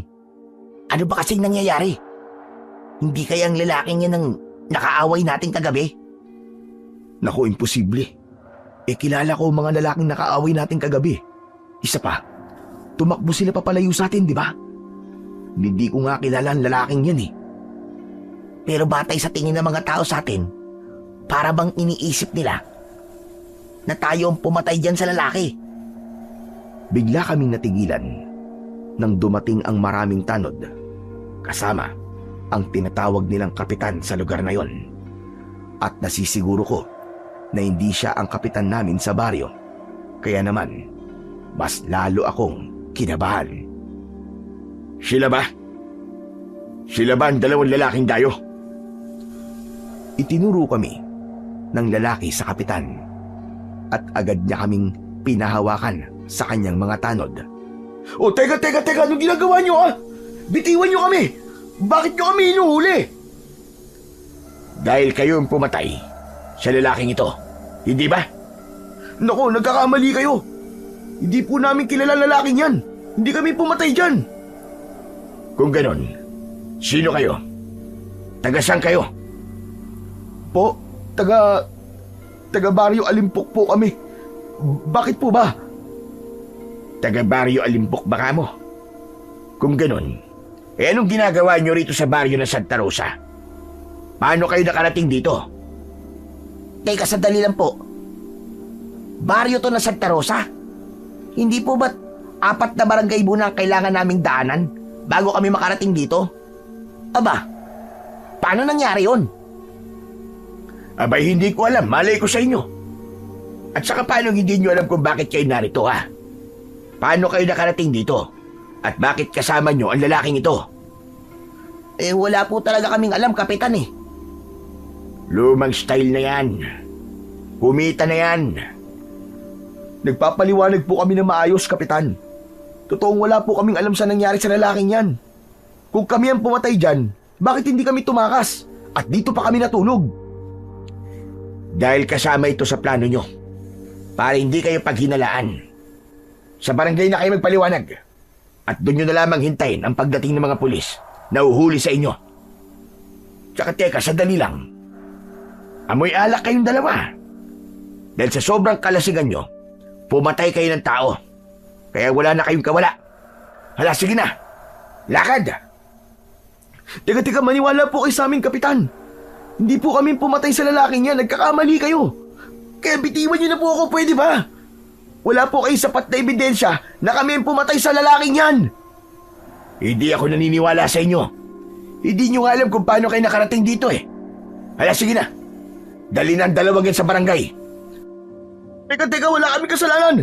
Speaker 3: Ano ba kasing nangyayari? Hindi kaya ang lalaking yan ang nakaaway natin kagabi?
Speaker 1: Naku, imposible. Kilala ko ang mga lalaking nakaaway natin kagabi. Isa pa, tumakbo sila papalayo sa atin, di ba? Hindi ko nga kilala ang lalaking yan eh.
Speaker 3: Pero batay sa tingin ng mga tao sa atin, para bang iniisip nila na tayo ang pumatay dyan sa lalaki?
Speaker 1: Bigla kaming natigilan nang dumating ang maraming tanod, kasama ang tinatawag nilang kapitan sa lugar na yon. At nasisiguro ko na hindi siya ang kapitan namin sa baryo, kaya naman mas lalo akong kinabahan.
Speaker 2: Sila ba? Sila ba ang dalawang lalaking dayo?
Speaker 1: Itinuro kami ng lalaki sa kapitan at agad niya kaming pinahawakan sa kanyang mga tanod.
Speaker 2: O teka, anong ginagawa niyo ah? Bitiwan niyo kami! Bakit niyo kami hinuhuli? Dahil kayo ang pumatay sa lalaking ito, hindi ba?
Speaker 1: Naku, nagkakamali kayo. Hindi po namin kilala lalaking yan. Hindi kami pumatay dyan.
Speaker 2: Kung ganon, sino kayo? Taga saan kayo?
Speaker 1: Po, taga Baryo Alimpok po kami. Bakit po ba?
Speaker 2: Taga Baryo Alimpok ba ka mo? Kung ganon, anong ginagawa niyo rito sa baryo ng Santa Rosa? Paano kayo nakarating dito?
Speaker 3: Teka, sandali lang po. Baryo to na Santa Rosa? Hindi po ba't 4 na barangay muna ang kailangan naming daanan bago kami makarating dito? Aba, paano nangyari yun?
Speaker 2: Abay, hindi ko alam. Malay ko sa inyo. At saka paano hindi nyo alam kung bakit kayo narito, ha? Paano kayo nakarating dito? At bakit kasama nyo ang lalaking ito?
Speaker 3: Wala po talaga kaming alam, kapitan eh.
Speaker 2: Lumang style na yan. Kumita na yan.
Speaker 1: Nagpapaliwanag po kami na maayos, kapitan. Totoong wala po kaming alam sa nangyari sa lalaking yan. Kung kami ang pumatay dyan, bakit hindi kami tumakas? At dito pa kami natulog?
Speaker 2: Dahil kasama ito sa plano nyo. Para hindi kayo paghinalaan. Sa barangay na kayo magpaliwanag. At doon nyo na lamang hintayin ang pagdating ng mga pulis na uhuli sa inyo. Tsaka teka, sandali lang. Amoy alak kayong dalawa. Dahil sa sobrang kalasingan nyo, pumatay kayo ng tao. Kaya wala na kayong kawala. Hala, sige na. Lakad!
Speaker 1: Teka, maniwala po kayo sa amin, kapitan. Hindi po kami pumatay sa lalaking yan. Nagkakamali kayo. Kaya bitiwan niyo na po ako, pwede ba? Wala po kayong sapat na ebidensya na kami ang pumatay sa lalaking yan. Hindi ako naniniwala sa inyo. Hindi niyo nga alam kung paano kayo nakarating dito eh. Hala, sige na. Dali na ang dalawang yan sa barangay. Teka, wala kami kasalanan.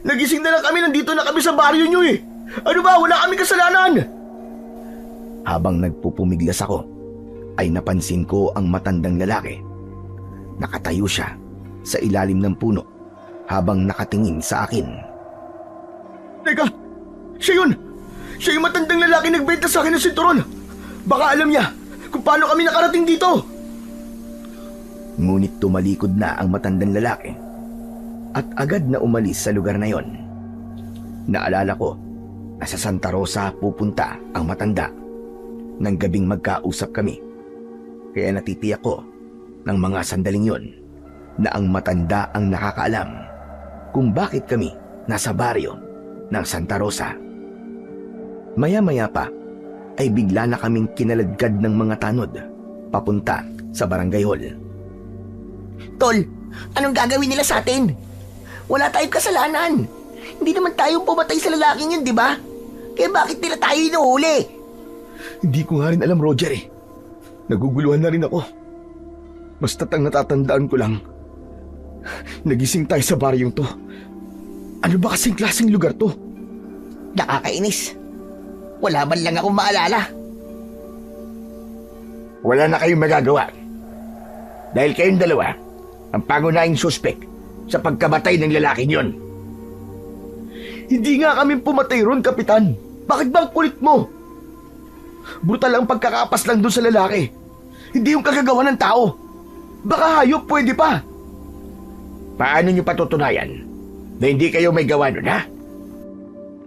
Speaker 1: Nagising na lang kami, nandito na kami sa baryo niyo eh. Ano ba, wala kami kasalanan. Habang nagpupumiglas ako, ay napansin ko ang matandang lalaki. Nakatayo siya sa ilalim ng puno habang nakatingin sa akin. Teka, siya yun! Siya yung matandang lalaki nagbenta sa akin ng sinturon! Baka alam niya kung paano kami nakarating dito! Ngunit tumalikod na ang matandang lalaki at agad na umalis sa lugar na yon. Naalala ko na sa Santa Rosa pupunta ang matanda. Nang gabing magkausap kami, kaya natitiyak ko ng mga sandaling yon na ang matanda ang nakakaalam kung bakit kami nasa baryo ng Santa Rosa. Maya-maya pa ay bigla na kaming kinaladkad ng mga tanod papunta sa barangay hall. Tol, anong gagawin nila sa atin? Wala tayong kasalanan. Hindi naman tayo pumatay sa lalaking yun, di ba? Kaya bakit nila tayo inuhuli? Hindi ko nga rin alam, Roger eh. Naguguluhan na rin ako. Basta't ang natatandaan ko lang, nagising tayo sa baryong to. Ano ba kasing klaseng lugar to? Nakakainis. Wala man lang akong maalala. Wala na kayong magagawa. Dahil kayong dalawa, ang pangunahing suspek sa pagkamatay ng lalaking yon. Hindi nga kami pumatay ron, Kapitan. Bakit bang kulit mo? Brutal ang pagkakapas lang doon sa lalaki. Hindi yung kagagawa ng tao. Baka hayop, pwede pa. Paano nyo patutunayan na hindi kayo may gawa nun, ha?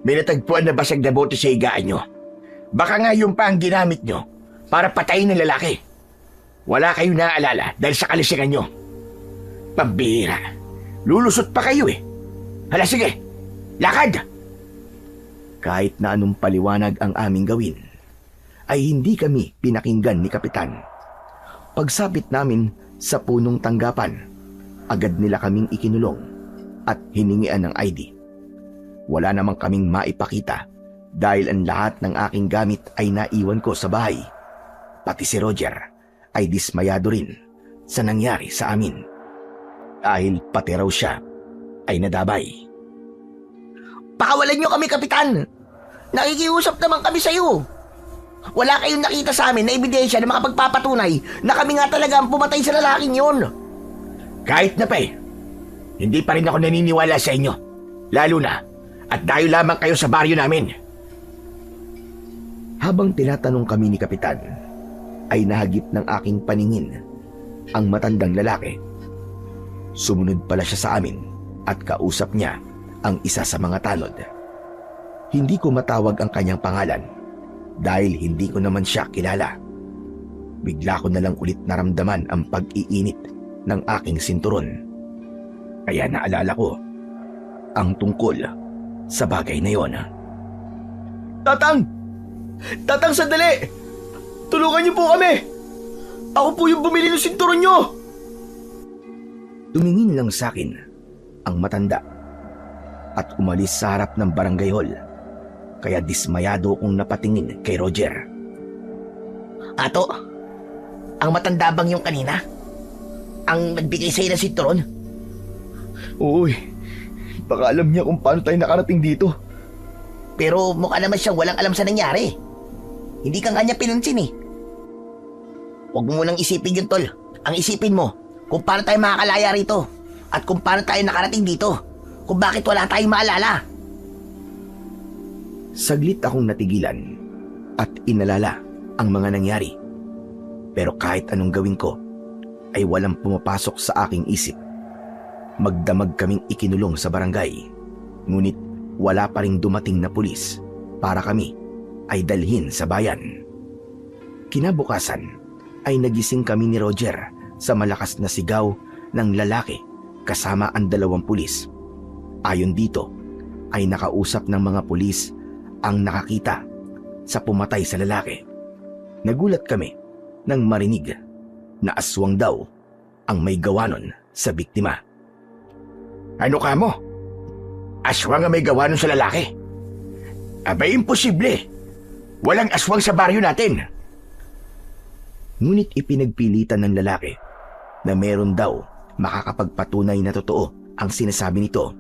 Speaker 1: May natagpuan na basag na bote sa higaan nyo. Baka nga yung pa ang ginamit nyo para patayin ng lalaki. Wala kayong naaalala dahil sa kalisigan nyo. Pambihira. Lulusot pa kayo eh. Hala, sige. Lakad! Kahit na anong paliwanag ang aming gawin, ay hindi kami pinakinggan ni Kapitan. Pagsapit namin sa punong tanggapan, agad nila kaming ikinulong at hiningian ng ID. Wala namang kaming maipakita dahil ang lahat ng aking gamit ay naiwan ko sa bahay. Pati si Roger ay dismayado rin sa nangyari sa amin. Dahil pati raw siya ay nadabay. Pakawalan niyo kami, Kapitan! Nakikiusap naman kami sa iyo. Wala kayong nakita sa amin na ebidensya na makapagpapatunay na kami nga talaga ang pumatay sa lalaking yun. Kahit na pa eh, hindi pa rin ako naniniwala sa inyo. Lalo na at dahil lamang kayo sa baryo namin. Habang tinatanong kami ni Kapitan, ay nahagip ng aking paningin ang matandang lalaki. Sumunod pala siya sa amin at kausap niya ang isa sa mga tanod. Hindi ko matawag ang kanyang pangalan dahil hindi ko naman siya kilala. Bigla ko na lang ulit naramdaman ang pag-iinit ng aking sinturon. Kaya naalala ko ang tungkol sa bagay na yon. Tatang! Tatang, sandali! Tulungan niyo po kami! Ako po yung bumili ng sinturon niyo! Tumingin lang sa akin ang matanda at umalis sa harap ng barangay hall. Kaya dismayado kong napatingin kay Roger. Ato, ang matanda bang yung kanina? Ang nagbigay sa'yo ng sinturon? Uy, baka alam niya kung paano tayo nakarating dito. Pero mukha naman siyang walang alam sa nangyari. Hindi ka nga niya pinansin eh. Huwag mo munang isipin yun, tol. Ang isipin mo, kung paano tayo makakalaya rito. At kung paano tayo nakarating dito. Kung bakit wala tayong maalala. Saglit akong natigilan at inalala ang mga nangyari. Pero kahit anong gawin ko, ay walang pumapasok sa aking isip. Magdamag kaming ikinulong sa barangay. Ngunit wala pa ring dumating na pulis para kami ay dalhin sa bayan. Kinabukasan ay nagising kami ni Roger sa malakas na sigaw ng lalaki kasama ang 2 pulis. Ayon dito ay nakausap ng mga pulis ang nakakita sa pumatay sa lalaki. Nagulat kami nang marinig na aswang daw ang may gawa nun sa biktima. Ano ka mo? Aswang ang may gawa nun sa lalaki? Abay, imposible. Walang aswang sa baryo natin. Ngunit ipinagpilitan ng lalaki na meron daw makakapagpatunay na totoo ang sinasabi nito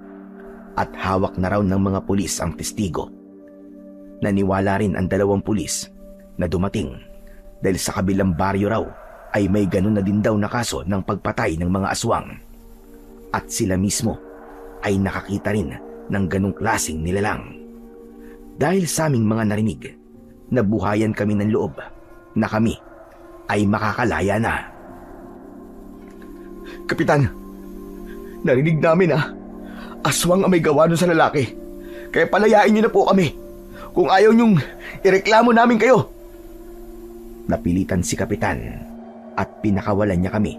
Speaker 1: at hawak na raw ng mga pulis ang testigo. Naniwala rin ang 2 pulis na dumating dahil sa kabilang baryo raw ay may ganun na din daw na kaso ng pagpatay ng mga aswang. At sila mismo ay nakakita rin ng ganung klaseng nilalang. Dahil sa aming mga narinig, nabuhayan kami ng loob na kami ay makakalaya na.
Speaker 2: Kapitan, narinig namin aswang ang may gawa nun sa lalaki. Kaya palayain niyo na po kami. Kung ayaw niyong ireklamo namin kayo.
Speaker 1: Napilitan si Kapitan at pinakawalan niya kami.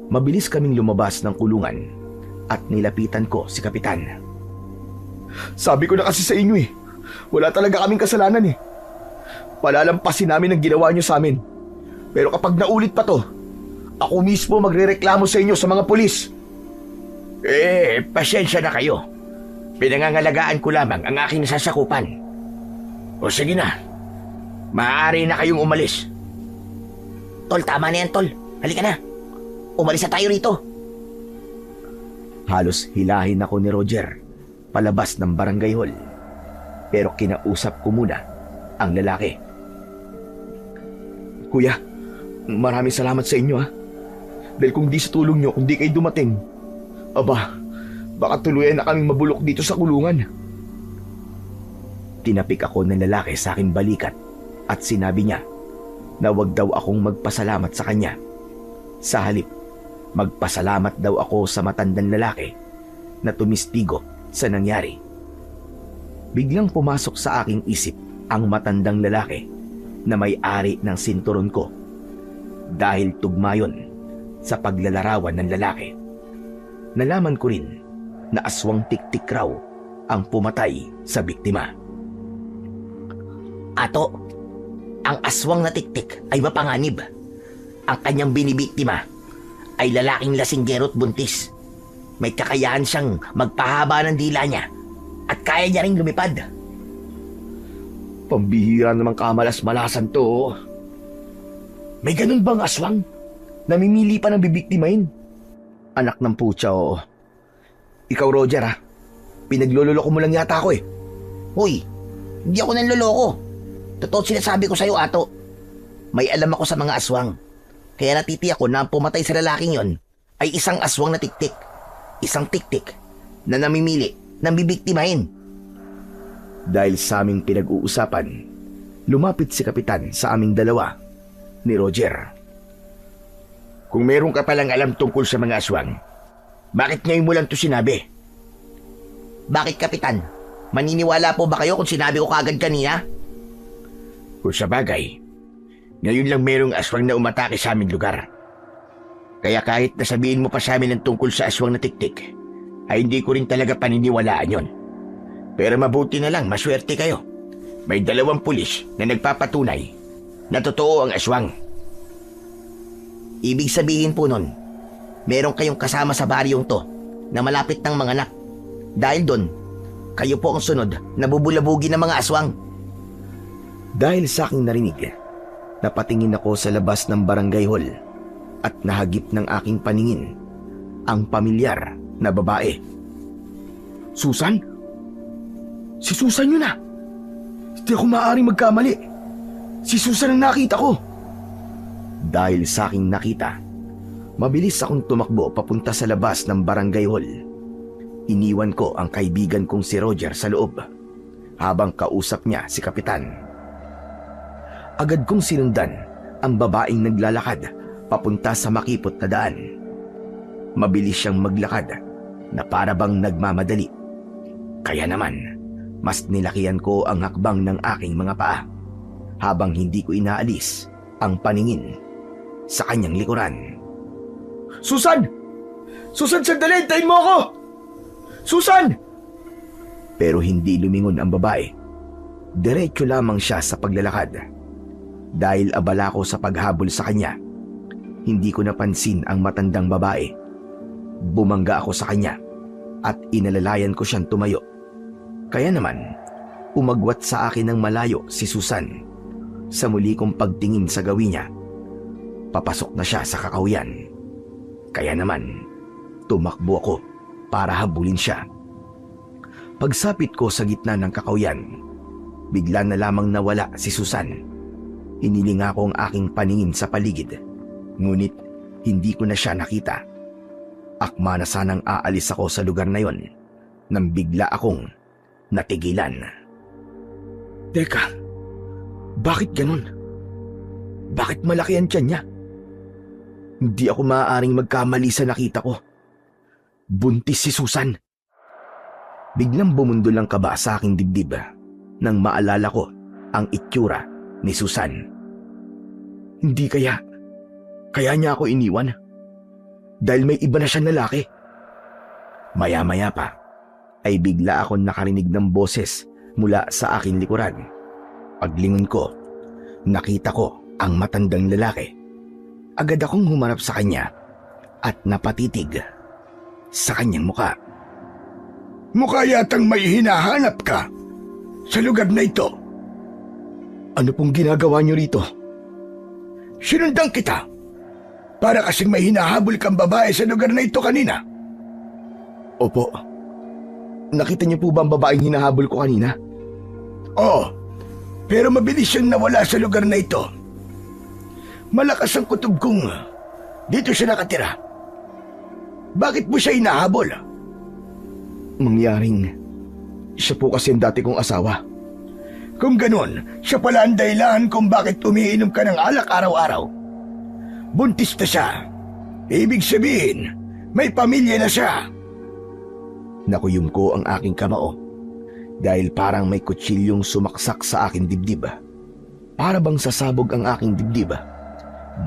Speaker 1: Mabilis kaming lumabas ng kulungan at nilapitan ko si Kapitan.
Speaker 2: Sabi ko na kasi sa inyo wala talaga kaming kasalanan Palalampasin namin ang ginawa niyo sa amin. Pero kapag naulit pa to, ako mismo magrereklamo sa inyo sa mga pulis.
Speaker 1: Pasensya na kayo. Pinangangalagaan ko lamang ang aking nasasakupan. O sige na, maaari na kayong umalis.
Speaker 3: Tol, tama na yan, Tol. Halika na. Umalis na tayo rito.
Speaker 1: Halos hilahin ako ni Roger palabas ng barangay hall. Pero kinausap ko muna ang lalaki.
Speaker 2: Kuya, maraming salamat sa inyo Dahil kung di sa tulong nyo, kung di kayo dumating, baka tuluyan na kaming mabulok dito sa kulungan.
Speaker 1: Tinapik ako ng lalaki sa aking balikat at sinabi niya na wag daw akong magpasalamat sa kanya. Sa halip, magpasalamat daw ako sa matandang lalaki na tumistigo sa nangyari. Biglang pumasok sa aking isip ang matandang lalaki na may-ari ng sinturon ko dahil tugma yun sa paglalarawan ng lalaki. Nalaman ko rin na aswang tiktik raw ang pumatay sa biktima.
Speaker 3: Ato, ang aswang na tiktik ay mapanganib. Ang kanyang binibiktima ay lalaking lasinggero't buntis. May kakayahan siyang magpahaba ng dila niya at kaya niya ring lumipad.
Speaker 2: Pambihira namang kamalas-malasan to.
Speaker 1: May ganun bang aswang? Namimili pa ng bibiktimahin? Anak ng putya, oo. Ikaw, Roger, pinaglololoko mo lang yata ako
Speaker 3: Hoy, hindi ako nanloloko. Totoo sinasabi ko sa'yo, Ato. May alam ako sa mga aswang. Kaya natitiyak ko na ang pumatay sa lalaking yon ay isang aswang na tiktik. Isang tiktik na namimili ng bibiktimahin.
Speaker 1: Dahil sa aming pinag-uusapan, lumapit si Kapitan sa aming dalawa ni Roger. Kung meron ka palang alam tungkol sa mga aswang, bakit ngayon mo lang to sinabi?
Speaker 3: Bakit, Kapitan? Maniniwala po ba kayo kung sinabi ko kagad kanina?
Speaker 1: Kung sa bagay, ngayon lang merong aswang na umatake sa aming lugar. Kaya kahit nasabihin mo pa sa amin ang tungkol sa aswang na tiktik, ay hindi ko rin talaga paniniwalaan yon. Pero mabuti na lang, maswerte kayo. May 2 pulis na nagpapatunay na totoo ang aswang.
Speaker 3: Ibig sabihin po nun, meron kayong kasama sa baryong to na malapit ng mga anak. Dahil doon, kayo po ang sunod na bubulabugi ng mga aswang.
Speaker 1: Dahil sa aking narinig, napatingin ako sa labas ng barangay hall at nahagip ng aking paningin ang pamilyar na babae.
Speaker 2: Susan? Si Susan yun Hindi ako maaaring magkamali. Si Susan ang nakita ko.
Speaker 1: Dahil sa aking nakita, mabilis akong tumakbo papunta sa labas ng barangay hall. Iniwan ko ang kaibigan kong si Roger sa loob habang kausap niya si Kapitan. Agad kong sinundan ang babaeng naglalakad papunta sa makipot na daan. Mabilis siyang maglakad na para bang nagmamadali. Kaya naman, mas nilakihan ko ang hakbang ng aking mga paa habang hindi ko inaalis ang paningin sa kanyang likuran.
Speaker 2: Susan! Susan, sandali! Hintayin mo ako! Susan!
Speaker 1: Pero hindi lumingon ang babae. Diretso lamang siya sa paglalakad. Dahil abala ko sa paghabol sa kanya, hindi ko napansin ang matandang babae. Bumangga ako sa kanya at inalalayan ko siyang tumayo. Kaya naman, umagwat sa akin ng malayo si Susan. Sa muli kong pagtingin sa gawi niya, papasok na siya sa kakawyan. Kaya naman, tumakbo ako para habulin siya. Pagsapit ko sa gitna ng kakawyan, bigla na lamang nawala si Susan. Hinilinga ko ang aking paningin sa paligid, ngunit hindi ko na siya nakita. Akma na sanang aalis ako sa lugar na yon nang bigla akong natigilan. Teka, bakit ganun? Bakit malaki ang tiyan niya? Hindi ako maaaring magkamali sa nakita ko. Buntis si Susan. Biglang bumundol ang kaba sa aking dibdib nang maalala ko ang itsura ni Susan. Hindi kaya niya ako iniwan? Dahil may iba na siyang lalaki. Maya-maya pa ay bigla akong nakarinig ng boses mula sa aking likuran. Paglingon ko, nakita ko ang matandang lalaki. Agad akong humarap sa kanya at napatitig sa kanyang muka.
Speaker 2: Mukha yatang may hinahanap ka sa lugar na ito.
Speaker 1: Ano pong ginagawa niyo rito?
Speaker 2: Sinundan kita para kasing may hinahabol kang babae sa lugar na ito kanina.
Speaker 1: Opo. Nakita niyo po ba ang babaeng hinahabol ko kanina?
Speaker 2: Oo, pero mabilis siyang nawala sa lugar na ito. Malakas ang kutob kong dito siya nakatira. Bakit mo siya hinahabol?
Speaker 1: Mangyaring siya po kasi ang dati kong asawa.
Speaker 2: Kung ganon, siya pala ang dahilan kung bakit umiinom ka ng alak araw-araw. Buntis na siya. Ibig sabihin, may pamilya na siya.
Speaker 1: Nakuyom ko ang aking kamao dahil parang may kutsilyong sumaksak sa aking dibdib. Para bang sasabog ang aking dibdib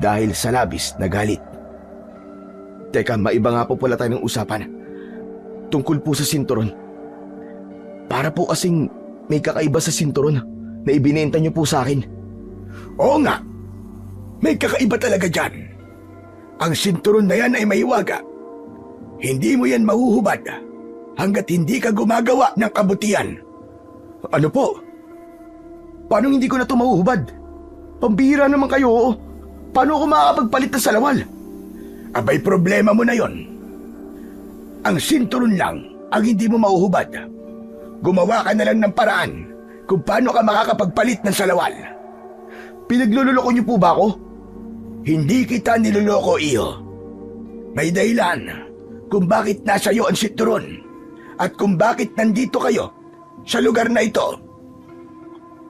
Speaker 1: dahil sa labis na galit. Teka, maiba nga po pala tayo ng usapan. Tungkol po sa sinturon. Para po kasing may kakaiba sa sinturon na ibinenta niyo po sa akin.
Speaker 2: Oo nga, may kakaiba talaga dyan. Ang sinturon na yan ay mahiwaga. Hindi mo yan mahuhubad hanggat hindi ka gumagawa ng kabutihan.
Speaker 1: Ano po? Paano hindi ko na ito mahuhubad? Pambihira naman kayo. Paano ako makakapagpalit ng salawal?
Speaker 2: Abay, problema mo na yon. Ang sinturon lang ang hindi mo mahuhubad. Gumawa ka na lang ng paraan kung paano ka makakapagpalit ng salawal.
Speaker 1: Pinagluloko niyo po ba ako?
Speaker 2: Hindi kita niloloko, iyo. May dahilan kung bakit nasa iyo ang sinturon at kung bakit nandito kayo sa lugar na ito.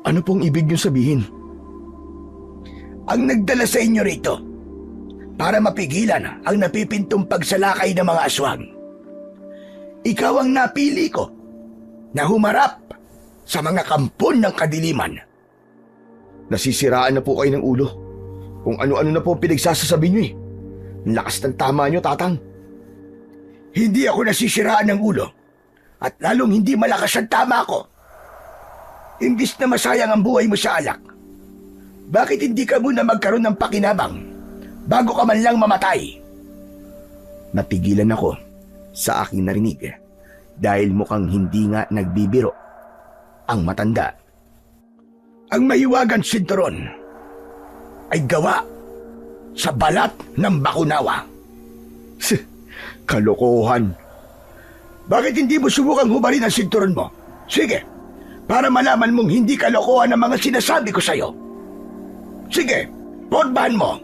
Speaker 1: Ano pong ibig niyo sabihin?
Speaker 2: Ang nagdala sa inyo rito para mapigilan ang napipintong pagsalakay ng mga aswang. Ikaw ang napili ko na humarap sa mga kampon ng kadiliman.
Speaker 1: Nasisiraan na po kayo ng ulo. Kung ano-ano na po pinagsasasabi niyo eh. Ang lakas ng tama niyo, Tatang.
Speaker 2: Hindi ako nasisiraan ng ulo at lalong hindi malakas ang tama ko. Imbis na masayang ang buhay mo sa alak, bakit hindi ka muna magkaroon ng pakinabang bago ka man lang mamatay?
Speaker 1: Napigilan ako sa aking narinig dahil mukhang hindi nga nagbibiro ang matanda.
Speaker 2: Ang mahiwagang sinturon ay gawa sa balat ng bakunawa.
Speaker 1: Kalokohan.
Speaker 2: Bakit hindi mo subukang hubarin ang sinturon mo? Sige, para malaman mong hindi kalokohan ang mga sinasabi ko sa'yo. Sige, porbahan mo.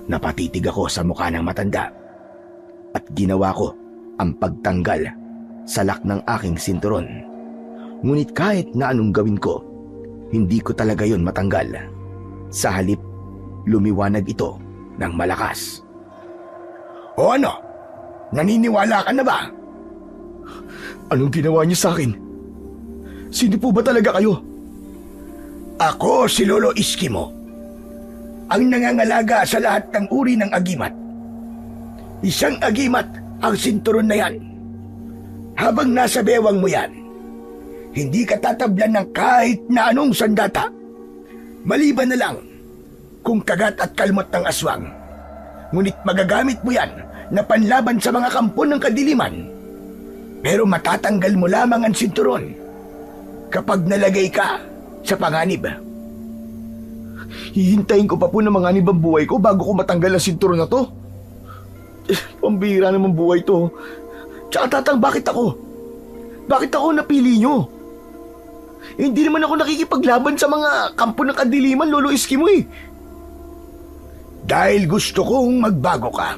Speaker 1: Napatitig ako sa mukha ng matanda at ginawa ko ang pagtanggal sa lock ng aking sinturon. Ngunit kahit na anong gawin ko, hindi ko talaga yon matanggal. Sa halip, lumiwanag ito ng malakas.
Speaker 2: O ano? Naniniwala ka na ba?
Speaker 1: Anong ginawa niyo sa akin? Sino po ba talaga kayo?
Speaker 2: Ako si Lolo Iskimo, ang nangangalaga sa lahat ng uri ng agimat. Isang agimat ang sinturon na yan. Habang nasa bewang mo yan, hindi ka tatablan ng kahit na anong sandata. Maliban na lang kung kagat at kalmot ng aswang. Ngunit magagamit mo yan
Speaker 1: na panlaban sa mga kampo ng kadiliman. Pero matatanggal mo lamang ang sinturon kapag nalagay ka sa panganib.
Speaker 2: Hihintayin ko pa po na manganib ang buhay ko bago ko matanggal ang sinturon na to. Pambihira naman buhay to. Tsaka tatang, bakit ako? Bakit ako napili nyo? Hindi naman ako nakikipaglaban sa mga kampo ng kadiliman, Lolo Iskimo eh.
Speaker 1: Dahil gusto kong magbago ka.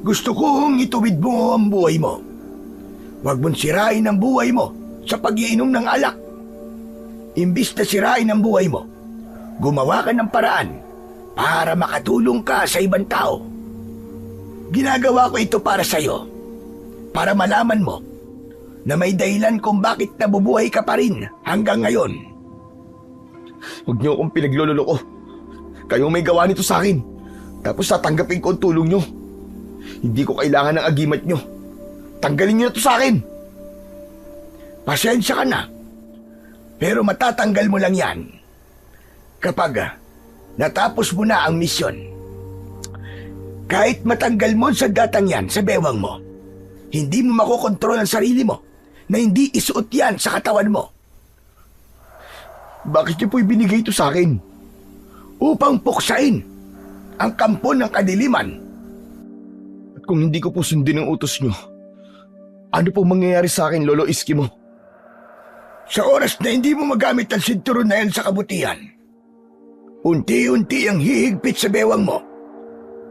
Speaker 1: Gusto kong ituwid mo ang buhay mo. Huwag mong sirain ang buhay mo sa pag-iinom ng alak. Imbis na sirain ang buhay mo, gumawa ka ng paraan para makatulong ka sa ibang tao. Ginagawa ko ito para sa'yo. Para malaman mo na may dahilan kung bakit nabubuhay ka pa rin hanggang ngayon.
Speaker 2: Huwag niyo akong pinagloloko. Kayong may gawa nito sa akin. Tapos tatanggapin ko ang tulong niyo. Hindi ko kailangan ng agimat niyo. Tanggalin niyo na to sa akin.
Speaker 1: Pasensya ka na. Pero matatanggal mo lang yan kapag natapos mo na ang misyon. Kahit matanggal mo sa datang yan sa bewang mo, hindi mo makokontrol ang sarili mo na hindi isuot yan sa katawan mo.
Speaker 2: Bakit niyo po ibinigay ito sa akin?
Speaker 1: Upang puksain ang kampo ng kadiliman.
Speaker 2: At kung hindi ko po sundin ang utos niyo, ano po mangyayari sa akin, Lolo Iskimo?
Speaker 1: Sa oras na hindi mo magamit ang sinturon na yan sa kabutihan, unti-unti ang hihigpit sa bewang mo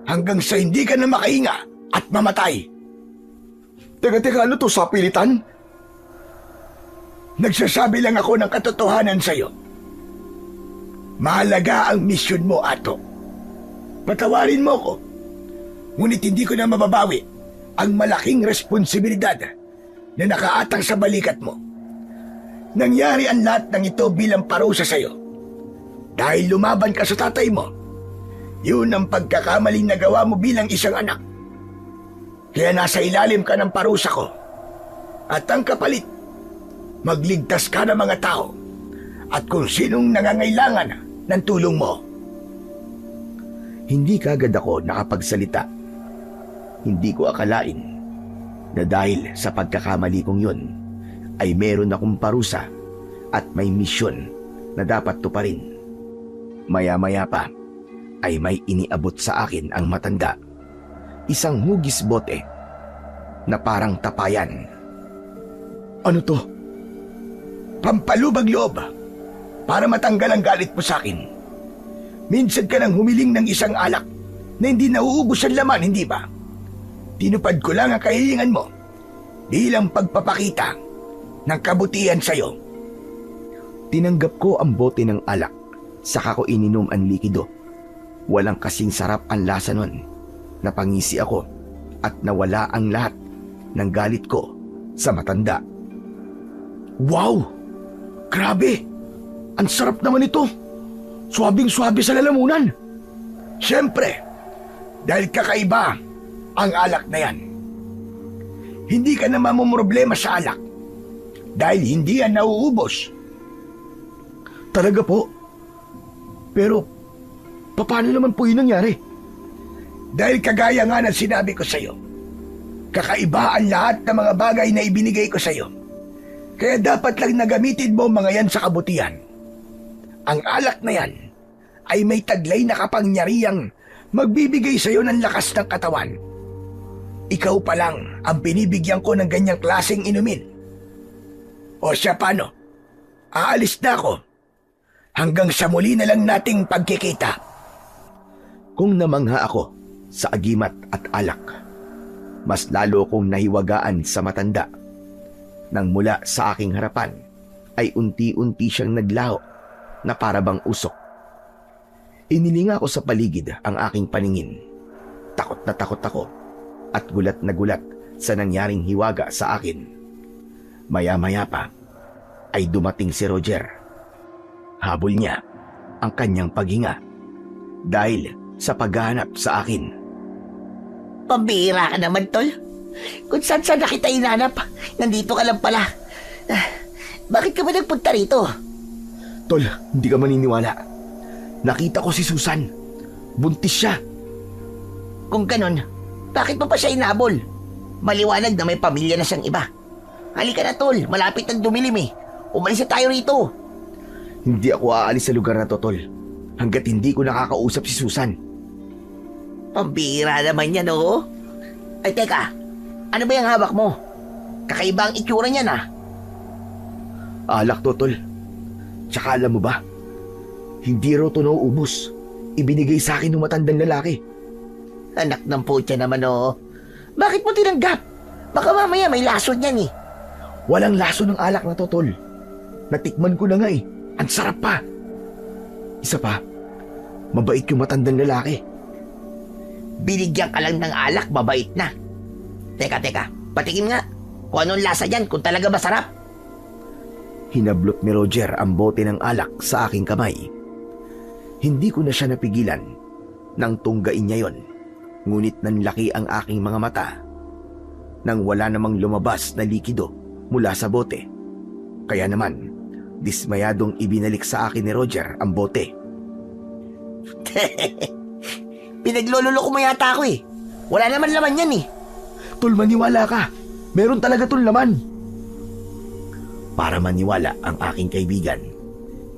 Speaker 1: hanggang sa hindi ka na makahinga at mamatay.
Speaker 2: Teka, ano to, sapilitan?
Speaker 1: Nagsasabi lang ako ng katotohanan sa'yo. Mahalaga ang misyon mo, Ato. Patawarin mo ko, ngunit hindi ko na mababawi ang malaking responsibilidad na nakaatang sa balikat mo. Nangyari ang lahat ng ito bilang parusa sa'yo. Dahil lumaban ka sa tatay mo, yun ang pagkakamaling nagawa mo bilang isang anak. Kaya nasa ilalim ka ng parusa ko. At ang kapalit, magligtas ka ng mga tao at kung sinong nangangailangan ng tulong mo.
Speaker 3: Hindi kagad ako nakapagsalita. Hindi ko akalain na dahil sa pagkakamali kong yun, ay meron akong parusa at may misyon na dapat tuparin. Maya-maya pa ay may iniabot sa akin ang matanda. Isang hugis bote na parang tapayan.
Speaker 2: Ano to?
Speaker 1: Pampalubag loob para matanggal ang galit mo sa akin. Minsan ka nang humiling ng isang alak na hindi nauubos ang laman, hindi ba? Tinupad ko lang ang kahilingan mo bilang pagpapakita ng kabutihan sa'yo.
Speaker 3: Tinanggap ko ang bote ng alak, saka ko ininom ang likido. Walang kasing sarap ang lasa nun. Napangisi ako at nawala ang lahat ng galit ko sa matanda.
Speaker 1: Wow! Grabe! Ang sarap naman ito! Swabing-swabe sa lalamunan! Siyempre, dahil kakaiba ang alak na yan. Hindi ka na mamumroblema sa alak dahil hindi yan nauubos.
Speaker 2: Talaga po? Pero, paano naman po yun nangyari?
Speaker 1: Dahil kagaya nga ng sinabi ko sa'yo, kakaiba ang lahat ng mga bagay na ibinigay ko sa'yo. Kaya dapat lang nagamitin mo mga yan sa kabutihan. Ang alak na yan ay may taglay na kapangyarihang magbibigay sa'yo ng lakas ng katawan. Ikaw pa lang ang binibigyan ko ng ganyang klaseng inumin. O siya, paano? Aalis na ako. Hanggang sa muli na lang nating pagkikita.
Speaker 3: Kung namangha ako sa agimat at alak, mas lalo kong nahiwagaan sa matanda. Nang mula sa aking harapan ay unti-unti siyang naglaho na parabang usok. Inilinga ko sa paligid ang aking paningin. Takot na takot ako at gulat na gulat sa nangyaring hiwaga sa akin. Maya-maya pa ay dumating si Roger. Habol niya ang kanyang paghinga dahil sa paghahanap sa akin.
Speaker 4: Pambihira ka naman, Tol. Kung saan na kita inanap, nandito ka lang pala. Bakit ka ba nagpunta rito?
Speaker 2: Tol, hindi ka maniniwala.
Speaker 3: Nakita ko si Susan. Buntis siya.
Speaker 4: Kung ganon, Bakit mo pa siya inabol? Maliwanag na may pamilya na siyang iba. Halika na tol, malapit ng dumilim eh. Umalis na tayo rito.
Speaker 1: Hindi ako aalis sa lugar na to, tol. Hanggat hindi ko nakakausap si Susan.
Speaker 4: Pambira naman yan, oo. Ay teka, ano ba yung hawak mo? Kakaiba ang itsura niyan ah.
Speaker 1: Alak to, tol. Tsaka alam mo ba, hindi raw to nauubos. Ibinigay sa akin ng matandang lalaki.
Speaker 4: Anak ng putya naman oo. Bakit mo tinanggap? Baka mamaya may lason yan eh.
Speaker 1: Walang laso ng alak na to, tol. Natikman ko na nga eh. Ang sarap pa. Isa pa, mabait yung matandang lalaki.
Speaker 4: Binigyan ka lang ng alak, mabait na. Teka, patikim nga. Kung anong lasa yan, kung talaga masarap.
Speaker 1: Hinablot ni Roger ang bote ng alak sa aking kamay. Hindi ko na siya napigilan nang tunggain niya yon. Ngunit nanlaki ang aking mga mata nang wala namang lumabas na likido mula sa bote. Kaya naman, dismayadong ibinalik sa akin ni Roger ang bote.
Speaker 4: Pinaglololoko mo yata ako eh. Wala naman laman yan eh.
Speaker 1: Tol, maniwala ka. Meron talaga tol laman. Para maniwala ang aking kaibigan,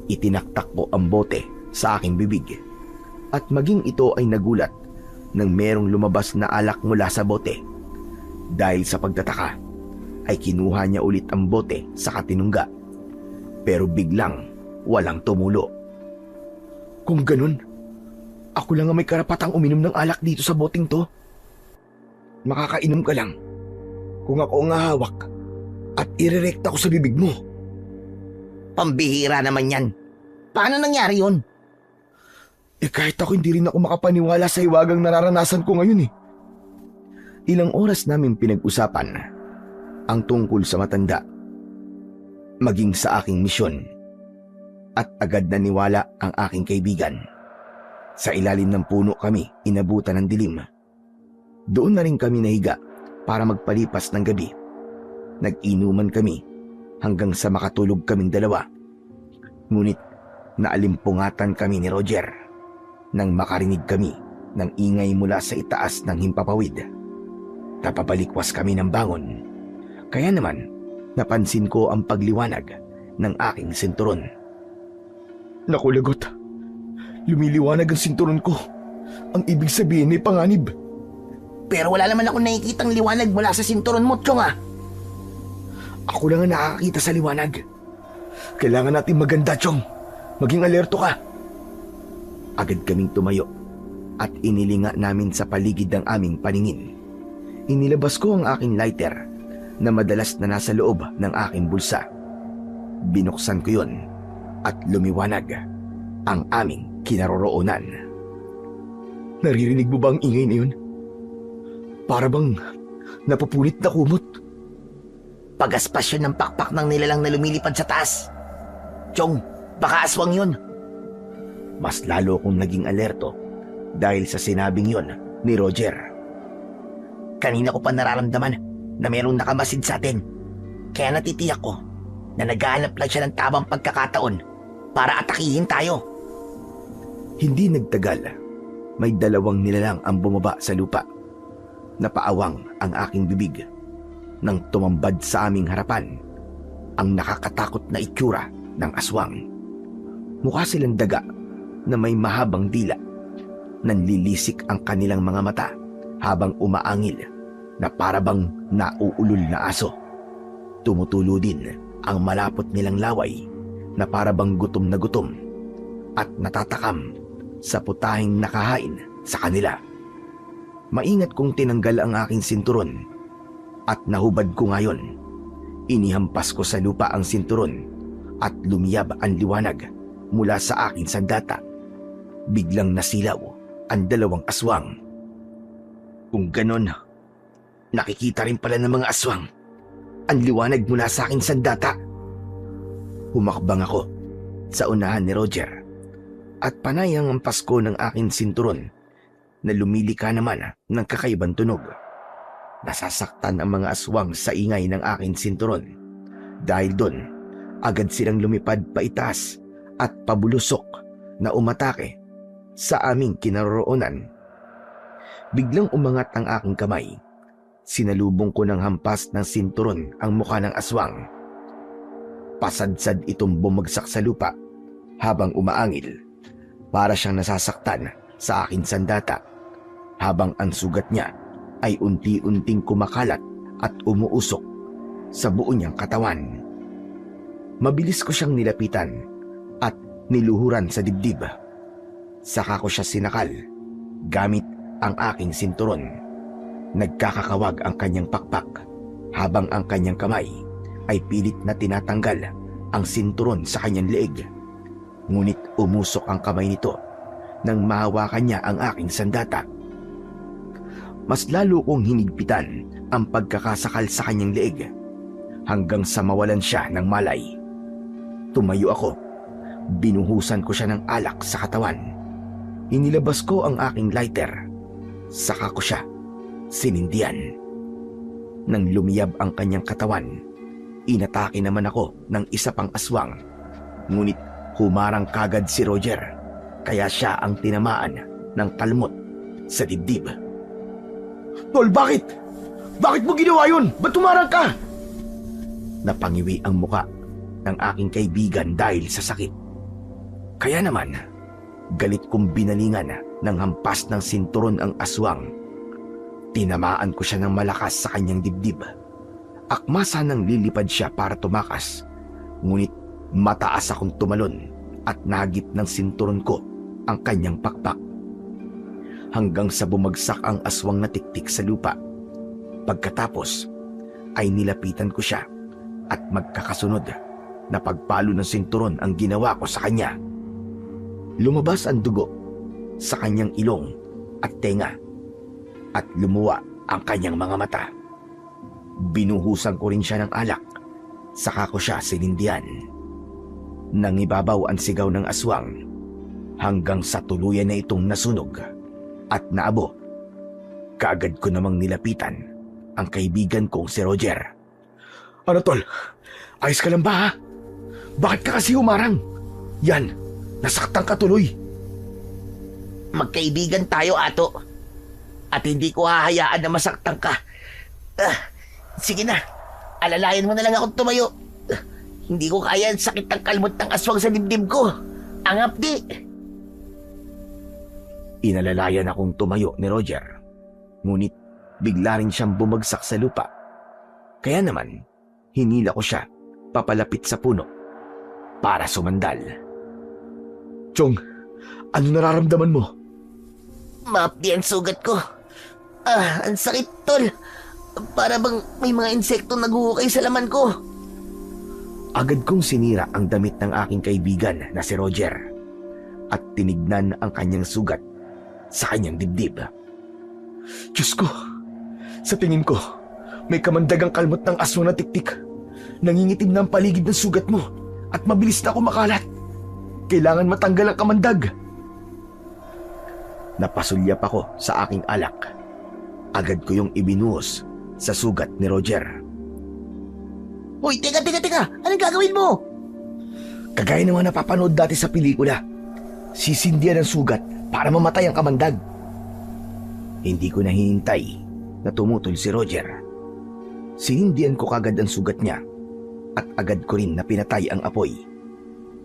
Speaker 1: itinaktak ko ang bote sa aking bibig. At maging ito ay nagulat nang merong lumabas na alak mula sa bote. Dahil sa pagtataka, ay kinuha niya ulit ang bote sa katinungga. Pero biglang walang tumulo. Kung ganun, ako lang ang may karapatang uminom ng alak dito sa boteng to. Makakainom ka lang kung ako ang hawak at irerekta ko sa bibig mo.
Speaker 4: Pambihira naman yan. Paano nangyari yun?
Speaker 1: Kahit ako hindi rin ako makapaniwala sa hiwagang nararanasan ko ngayon eh. Ilang oras namin pinag-usapan ang tungkol sa matanda, maging sa aking misyon, at agad naniwala ang aking kaibigan. Sa ilalim ng puno kami inabutan ng dilim. Doon na rin kami nahiga para magpalipas ng gabi. Nag-inuman kami hanggang sa makatulog kaming dalawa. Ngunit naalimpungatan kami ni Roger nang makarinig kami ng ingay mula sa itaas ng himpapawid. Napabalikwas kami ng bangon. Kaya naman, napansin ko ang pagliwanag ng aking sinturon. Naku, lagot. Lumiliwanag ang sinturon ko. Ang ibig sabihin ay panganib.
Speaker 4: Pero wala naman akong nakikitang liwanag mula sa sinturon mo, Chong ah.
Speaker 1: Ako lang ang nakakakita sa liwanag. Kailangan natin maganda, Chong. Maging alerto ka. Agad kaming tumayo at inilinga namin sa paligid ng aming paningin. Inilabas ko ang aking lighter na madalas na nasa loob ng aking bulsa. Binuksan ko yun at lumiwanag ang aming kinaroroonan. Naririnig mo ba ang ingay na yun? Para bang napupunit na kumot.
Speaker 4: Pag-aspasyon ng pakpak ng nilalang na lumilipad sa taas. Chong, baka aswang yun.
Speaker 1: Mas lalo akong naging alerto dahil sa sinabing yon ni Roger.
Speaker 4: Kanina ko pa nararamdaman na mayroong nakamasid sa atin. Kaya natitiyak ko na naghahanap lang siya ng tamang pagkakataon para atakihin tayo.
Speaker 1: Hindi nagtagal, may dalawang nilalang ang bumaba sa lupa. Napaawang ang aking bibig nang tumambad sa aming harapan ang nakakatakot na itsura ng aswang. Mukha silang daga na may mahabang dila. Nanlilisik ang kanilang mga mata habang umaangil na parabang nauulol na aso. Tumutulo din ang malapot nilang laway na parabang gutom na gutom at natatakam sa putahing nakahain sa kanila. Maingat kong tinanggal ang aking sinturon at nahubad ko ngayon. Inihampas ko sa lupa ang sinturon at lumiyab ang liwanag mula sa aking sandata. Biglang nasilaw ang dalawang aswang. Kung ganon, nakikita rin pala ng mga aswang ang liwanag mula sa aking sandata. Humakbang ako sa unahan ni Roger at panay ang hampas ko ng aking sinturon na lumilika naman ng kakaibang tunog. Nasasaktan ang mga aswang sa ingay ng aking sinturon. Dahil doon, agad silang lumipad paitaas at pabulusok na umatake sa aming kinaroroonan. Biglang umangat ang aking kamay. Sinalubong ko ng hampas ng sinturon ang mukha ng aswang. Pasadsad itong bumagsak sa lupa habang umaangil. Para siyang nasasaktan sa aking sandata habang ang sugat niya ay unti-unting kumakalat at umuusok sa buo niyang katawan. Mabilis ko siyang nilapitan at niluhuran sa dibdib. Saka ko siya sinakal gamit ang aking sinturon. Nagkakakawag ang kanyang pakpak habang ang kanyang kamay ay pilit na tinatanggal ang sinturon sa kanyang leeg. Ngunit umusok ang kamay nito nang mahawakan niya ang aking sandata. Mas lalo kong hinigpitan ang pagkakasakal sa kanyang leeg hanggang sa mawalan siya ng malay. Tumayo ako. Binuhusan ko siya ng alak sa katawan. Inilabas ko ang aking lighter. Saka ko siya sinindihan. Nang lumiyab ang kanyang katawan, inatake naman ako ng isa pang aswang. Ngunit humarang kagad si Roger, kaya siya ang tinamaan ng talmot sa dibdib.
Speaker 2: Tol, bakit? Bakit mo ginawa yun? Ba't tumarang ka?
Speaker 1: Napangiwi ang muka ng aking kaibigan dahil sa sakit. Kaya naman, galit kong binalingan ng hampas ng sinturon ang aswang. Tinamaan ko siya ng malakas sa kanyang dibdib. Akma sanang lilipad siya para tumakas. Ngunit mataas akong tumalon at nagip ng sinturon ko ang kanyang pakpak. Hanggang sa bumagsak ang aswang na tiktik sa lupa. Pagkatapos ay nilapitan ko siya at magkakasunod na pagpalo ng sinturon ang ginawa ko sa kanya. Lumabas ang dugo sa kanyang ilong at tenga at lumuwa ang kanyang mga mata. Binuhusan ko rin siya ng alak, saka ko siya sinindihan. Nangibabaw ang sigaw ng aswang hanggang sa tuluyan na itong nasunog at naabo. Kaagad ko namang nilapitan ang kaibigan kong si Roger.
Speaker 2: Ano, Tol? Ayos ka lang ba, ha? Bakit ka kasi humarang? Yan, nasaktan ka tuloy.
Speaker 4: Magkaibigan tayo, Ato. At hindi ko hahayaan na masaktan ka. Sige na, alalayan mo na lang akong tumayo. Hindi ko kaya ang sakit ng kalmot ng aswang sa dibdib ko. Ang hapdi.
Speaker 1: Inalalayan akong tumayo ni Roger. Ngunit bigla rin siyang bumagsak sa lupa. Kaya naman, hinila ko siya papalapit sa puno para sumandal.
Speaker 2: Chong, ano nararamdaman mo?
Speaker 4: Mahapdi ang sugat ko. Ang sakit, Tol. Para bang may mga insekto naguhukay sa laman ko.
Speaker 1: Agad kong sinira ang damit ng aking kaibigan na si Roger at tinignan ang kanyang sugat sa kanyang dibdib.
Speaker 2: Diyos ko, sa tingin ko, may kamandagang kalmot ng aswang na tiktik. Nangingitim na ang paligid ng sugat mo at mabilis na kumakalat. Kailangan matanggal ang kamandag.
Speaker 1: Napasulyap ako sa aking alak. Agad ko yung ibinuhos sa sugat ni Roger.
Speaker 4: Hoy, teka! Anong gagawin mo?
Speaker 1: Kagaya ng mga napapanood dati sa pelikula, sisindihan ang sugat para mamatay ang kamandag. Hindi ko na hinintay na tumutol si Roger. Sinindihan ko kagad ang sugat niya at agad ko rin na pinatay ang apoy.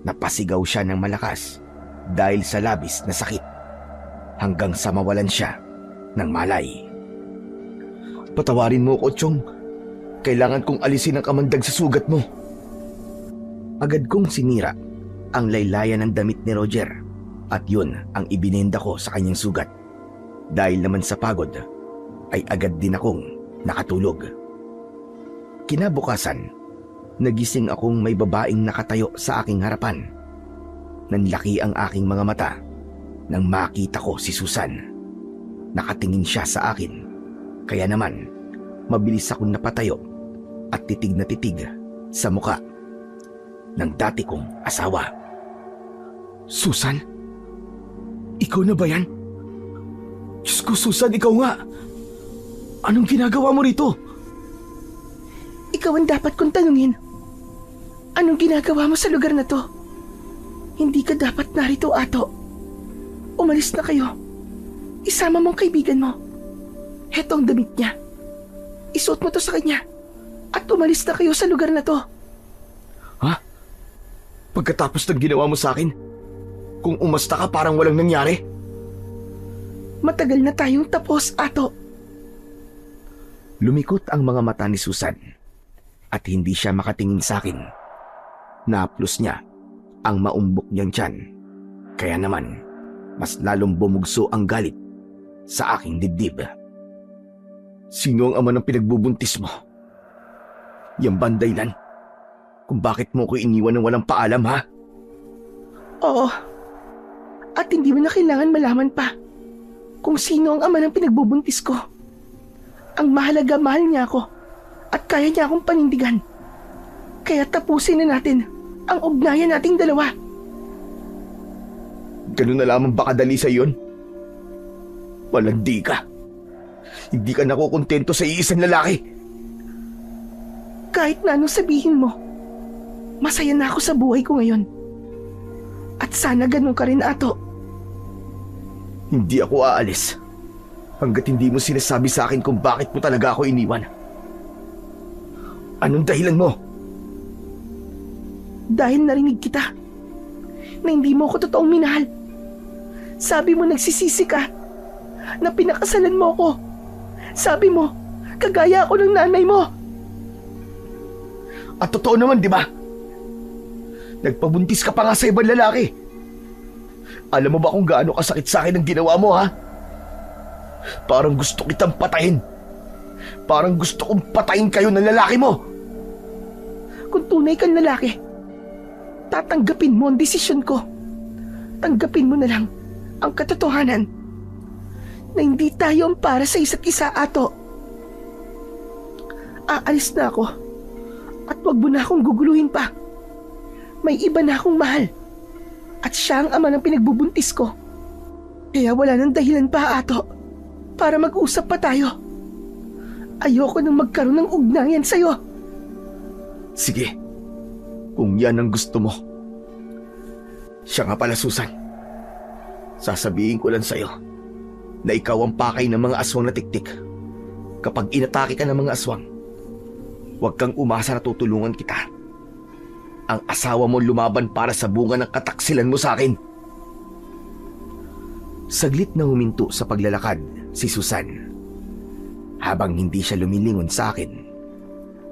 Speaker 1: Napasigaw siya ng malakas dahil sa labis na sakit hanggang sa mawalan siya ng malay.
Speaker 2: Patawarin mo ko, Chong. Kailangan kong alisin ang kamandag sa sugat mo.
Speaker 1: Agad kong sinira ang laylayan ng damit ni Roger at yun ang ibinenda ko sa kanyang sugat. Dahil naman sa pagod ay agad din akong nakatulog. Kinabukasan, nagising akong may babaeng nakatayo sa aking harapan. Nanlaki ang aking mga mata nang makita ko si Susan. Nakatingin siya sa akin, kaya naman mabilis akong napatayo at titig na titig sa muka ng dati kong asawa.
Speaker 2: Susan? Ikaw na ba yan? Diyos ko, Susan, ikaw nga. Anong ginagawa mo rito?
Speaker 5: Ikaw ang dapat kong tanungin. Anong ginagawa mo sa lugar na to? Hindi ka dapat narito, Ato. Umalis na kayo. Isama mong kaibigan mo. Heto ang damit niya. Isuot mo to sa kanya at umalis na kayo sa lugar na to.
Speaker 1: Ha? Pagkatapos ng ginawa mo sa akin, kung umasta ka parang walang nangyari?
Speaker 5: Matagal na tayong tapos, Ato.
Speaker 1: Lumikot ang mga mata ni Susan at hindi siya makatingin sa akin. Naplos niya ang maumbok niyang tiyan. Kaya naman, mas lalong bumugso ang galit sa aking dibdib. Sino ang ama ng pinagbubuntis mo? Yang bandaylan kung bakit mo ko iniwan ng walang paalam, ha?
Speaker 5: Oo. At hindi mo na kailangan malaman pa kung sino ang ama ng pinagbubuntis ko. Ang mahalaga, mahal niya ako at kaya niya akong panindigan. Kaya tapusin na natin ang ugnayan nating dalawa.
Speaker 1: Ganun na lamang ba kadali sa iyon? Malandi ka. Hindi ka nakukontento sa iisang lalaki.
Speaker 5: Kahit na anong sabihin mo, masaya na ako sa buhay ko ngayon. At sana ganun ka rin, Ato.
Speaker 1: Hindi ako aalis hanggat hindi mo sinasabi sa akin kung bakit mo talaga ako iniwan. Anong dahilan mo?
Speaker 5: Dahil narinig kita na hindi mo ko totoong minahal. Sabi mo nagsisisi ka na pinakasalan mo ko. Sabi mo, kagaya ako ng nanay mo.
Speaker 1: At totoo naman, di ba? Nagpabuntis ka pa nga sa ibang lalaki. Alam mo ba kung gaano kasakit sa akin ang ginawa mo, ha? Parang gusto kitang patayin. Parang gusto kong patayin kayo ng lalaki mo.
Speaker 5: Kung tunay kang lalaki, tatanggapin mo ang desisyon ko. Tanggapin mo na lang ang katotohanan na hindi tayo ang para sa isa't isa, Ato. Aalis na ako at wag mo na akong guguluhin pa. May iba na akong mahal at siya ang ama ng pinagbubuntis ko. Kaya wala nang dahilan pa, Ato, para mag-usap pa tayo. Ayoko nang magkaroon ng ugnayan sa'yo.
Speaker 1: Sige, kung yan ang gusto mo. Siya nga pala, Susan. Sasabihin ko lang sa'yo na ikaw ang pakay ng mga aswang na tiktik. Kapag inatake ka ng mga aswang, huwag kang umasa na tutulungan kita. Ang asawa mo lumaban para sa bunga ng kataksilan mo sa akin. Saglit na huminto sa paglalakad si Susan. Habang hindi siya lumilingon sa akin.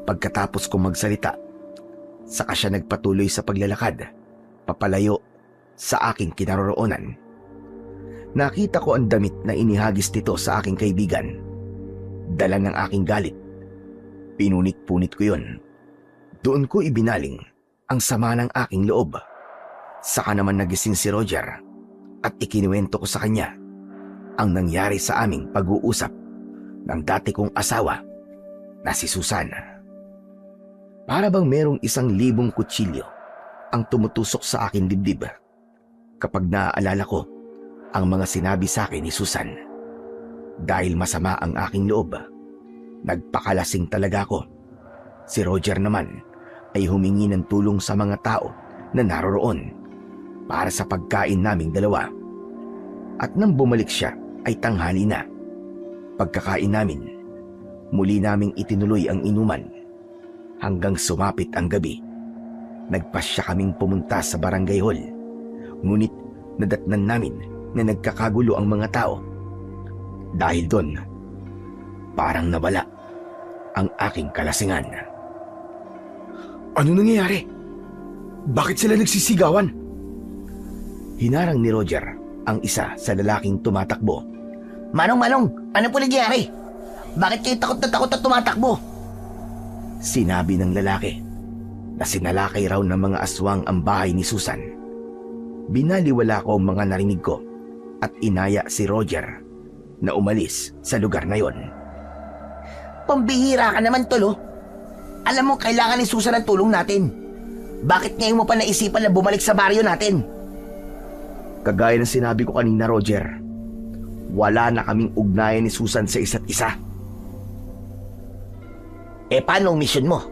Speaker 1: Pagkatapos kong magsalita, saka siya nagpatuloy sa paglalakad, papalayo sa aking kinaroroonan. Nakita ko ang damit na inihagis nito sa aking kaibigan. Dala ng aking galit. Pinunit-punit ko yun. Doon ko ibinaling ang sama ng aking loob. Saka naman nagising si Roger at ikinuwento ko sa kanya ang nangyari sa aming pag-uusap ng dati kong asawa na si Susan. Para bang merong 1,000 kutsilyo ang tumutusok sa aking dibdib kapag naaalala ko ang mga sinabi sa akin ni Susan. Dahil masama ang aking loob, nagpakalasing talaga ako. Si Roger naman ay humingi ng tulong sa mga tao na naroroon para sa pagkain naming dalawa. At nang bumalik siya ay tanghali na. Pagkakain namin, muli naming itinuloy ang inuman hanggang sumapit ang gabi. Nagpasya kaming pumunta sa barangay hall, ngunit nadatnan namin na nagkakagulo ang mga tao. Dahil doon, parang nawala ang aking kalasingan.
Speaker 2: Ano nangyayari? Bakit sila nagsisigawan?
Speaker 1: Hinarang ni Roger ang isa sa lalaking tumatakbo.
Speaker 4: Manong, ano po nangyari? Bakit kayo takot na tumatakbo?
Speaker 1: Sinabi ng lalaki na sinalakay raw ng mga aswang ang bahay ni Susan. Binaliwala ko ang mga narinig ko at inaya si Roger na umalis sa lugar na yon.
Speaker 4: Pambihira ka naman, Tolo. Alam mo, kailangan ni Susan ang tulong natin. Bakit ngayon mo pa naisipan na bumalik sa baryo natin?
Speaker 1: Kagaya ng sinabi ko kanina, Roger, wala na kaming ugnayan ni Susan sa isa't isa.
Speaker 4: Eh, paano ang mission mo?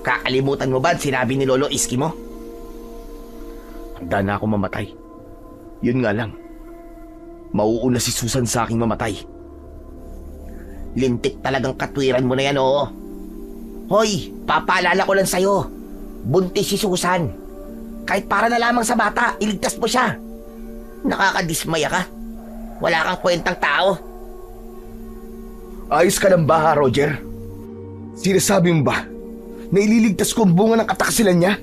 Speaker 4: Kakalimutan mo ba ang sinabi ni Lolo Iski mo?
Speaker 1: Handa na ako mamatay. Yun nga lang, mauuna si Susan sa aking mamatay.
Speaker 4: Lintik talagang katwiran mo na yan, oo. Hoy, papaalala ko lang sa'yo. Buntis si Susan. Kahit para na lamang sa bata, iligtas mo siya. Nakakadismaya ka. Wala kang kwentang tao.
Speaker 1: Ayos ka lang ba, ha, Roger? Sinasabi mo ba na ililigtas ko ang bunga ng katakasilan niya?